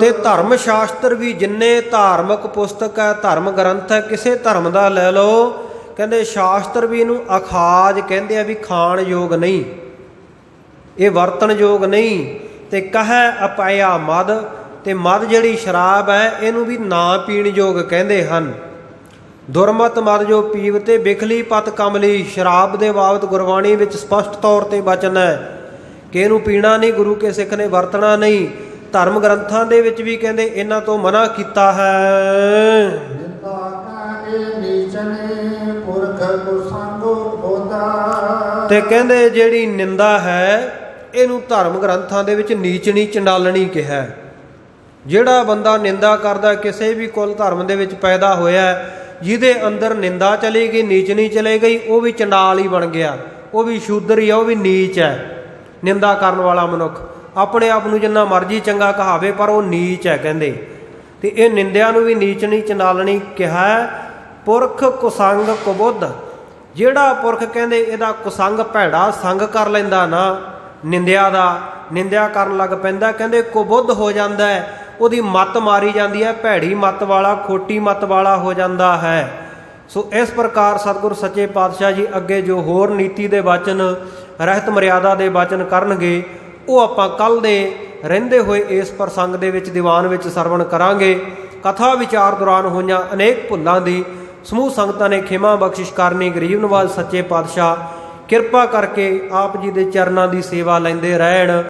ਤੇ ਧਰਮ ਸ਼ਾਸਤਰ ਵੀ ਜਿੰਨੇ ਧਾਰਮਿਕ ਪੁਸਤਕ ਹੈ, ਧਰਮ ਗ੍ਰੰਥ ਹੈ, ਕਿਸੇ ਧਰਮ ਦਾ ਲੈ ਲਓ, ਕਹਿੰਦੇ ਸ਼ਾਸਤਰ ਵੀ ਇਹਨੂੰ ਅਖਾਜ ਕਹਿੰਦੇ ਆ, ਵੀ ਖਾਣ ਯੋਗ ਨਹੀਂ, ਇਹ ਵਰਤਣ ਯੋਗ ਨਹੀਂ। ਤੇ ਕਹੈ ਅਪਾਇਆ ਮਦ, ਤੇ ਮਦ ਜਿਹੜੀ ਸ਼ਰਾਬ ਹੈ ਇਹਨੂੰ ਵੀ ਨਾ ਪੀਣ ਯੋਗ ਕਹਿੰਦੇ ਹਨ। ਦੁਰਮਤ ਮਦ ਜੋ ਪੀਵ ਤੇ ਬਿਖਲੀ ਪਤ ਕਮਲੀ, ਸ਼ਰਾਬ ਦੇ ਬਾਬਤ ਗੁਰਬਾਣੀ ਵਿੱਚ ਸਪਸ਼ਟ ਤੌਰ ਤੇ ਬਚਨ ਹੈ ਕਿ ਇਹਨੂੰ ਪੀਣਾ ਨਹੀਂ, ਗੁਰੂ ਕੇ ਸਿੱਖ ਨੇ ਵਰਤਣਾ ਨਹੀਂ। ਧਰਮ ਗ੍ਰੰਥਾਂ ਦੇ ਵਿੱਚ ਵੀ ਕਹਿੰਦੇ ਇਹਨਾਂ ਤੋਂ ਮਨਾ ਕੀਤਾ ਹੈ। ਤੇ ਕਹਿੰਦੇ ਜਿਹੜੀ ਨਿੰਦਾ ਹੈ ਇਹਨੂੰ ਧਰਮ ਗ੍ਰੰਥਾਂ ਦੇ ਵਿੱਚ ਨੀਚਣੀ ਚੰਡਾਲਣੀ ਕਿਹਾ। ਜਿਹੜਾ ਬੰਦਾ ਨਿੰਦਾ ਕਰਦਾ, ਕਿਸੇ ਵੀ ਕੁਲ ਧਰਮ ਦੇ ਵਿੱਚ ਪੈਦਾ ਹੋਇਆ, ਜਿਹਦੇ ਅੰਦਰ ਨਿੰਦਾ ਚਲੀ ਗਈ, ਨੀਚਣੀ ਚਲੇ ਗਈ, ਉਹ ਵੀ ਚੰਡਾਲ ਹੀ ਬਣ ਗਿਆ, ਉਹ ਵੀ ਸ਼ੂਦਰ ਹੀ ਆ, ਉਹ ਵੀ ਨੀਚ ਹੈ। ਨਿੰਦਾ ਕਰਨ ਵਾਲਾ ਮਨੁੱਖ ਆਪਣੇ ਆਪ ਨੂੰ ਜਿੰਨਾ ਮਰਜ਼ੀ ਚੰਗਾ ਕਹਾਵੇ, ਪਰ ਉਹ ਨੀਚ ਹੈ ਕਹਿੰਦੇ। ਤੇ ਇਹ ਨਿੰਦਿਆ ਨੂੰ ਵੀ ਨੀਚਣੀ ਚੰਡਾਲਣੀ ਕਿਹਾ। ਪੁਰਖ ਕੁਸੰਗ ਕੁਬੁੱਧ, ਜਿਹੜਾ ਪੁਰਖ ਕਹਿੰਦੇ ਇਹਦਾ ਕੁਸੰਗ ਭੈੜਾ ਸੰਗ ਕਰ ਲੈਂਦਾ ਨਾ, ਨਿੰਦਿਆ ਦਾ, ਨਿੰਦਿਆ ਕਰਨ ਲੱਗ ਪੈਂਦਾ, ਕਹਿੰਦੇ ਕੁਬੁੱਧ ਹੋ ਜਾਂਦਾ ਹੈ, ਉਹਦੀ ਮੱਤ ਮਾਰੀ ਜਾਂਦੀ ਹੈ, ਭੈੜੀ ਮੱਤ ਵਾਲਾ, ਖੋਟੀ ਮੱਤ ਵਾਲਾ ਹੋ ਜਾਂਦਾ ਹੈ। ਸੋ ਇਸ ਪ੍ਰਕਾਰ ਸਤਿਗੁਰ ਸੱਚੇ ਪਾਤਸ਼ਾਹ ਜੀ ਅੱਗੇ ਜੋ ਹੋਰ ਨੀਤੀ ਦੇ ਵਚਨ, ਰਹਿਤ ਮਰਿਆਦਾ ਦੇ ਵਚਨ ਕਰਨਗੇ, ਉਹ ਆਪਾਂ ਕੱਲ੍ਹ ਦੇ ਰਹਿੰਦੇ ਹੋਏ ਇਸ ਪ੍ਰਸੰਗ ਦੇ ਵਿੱਚ ਦੀਵਾਨ ਵਿੱਚ ਸਰਵਣ ਕਰਾਂਗੇ। ਕਥਾ ਵਿਚਾਰ ਦੌਰਾਨ ਹੋਈਆਂ ਅਨੇਕ ਭੁੱਲਾਂ ਦੀ ਸਮੂਹ ਸੰਗਤਾਂ ਨੇ ਖਿਮਾ ਬਖਸ਼ਿਸ਼ ਕਰਨੀ। ਗਰੀਬ ਨਵਾਜ਼ ਸੱਚੇ ਪਾਤਸ਼ਾਹ ਕਿਰਪਾ ਕਰਕੇ ਆਪ ਜੀ ਦੇ ਚਰਨਾਂ ਦੀ ਸੇਵਾ ਲੈਂਦੇ ਰਹਿਣ।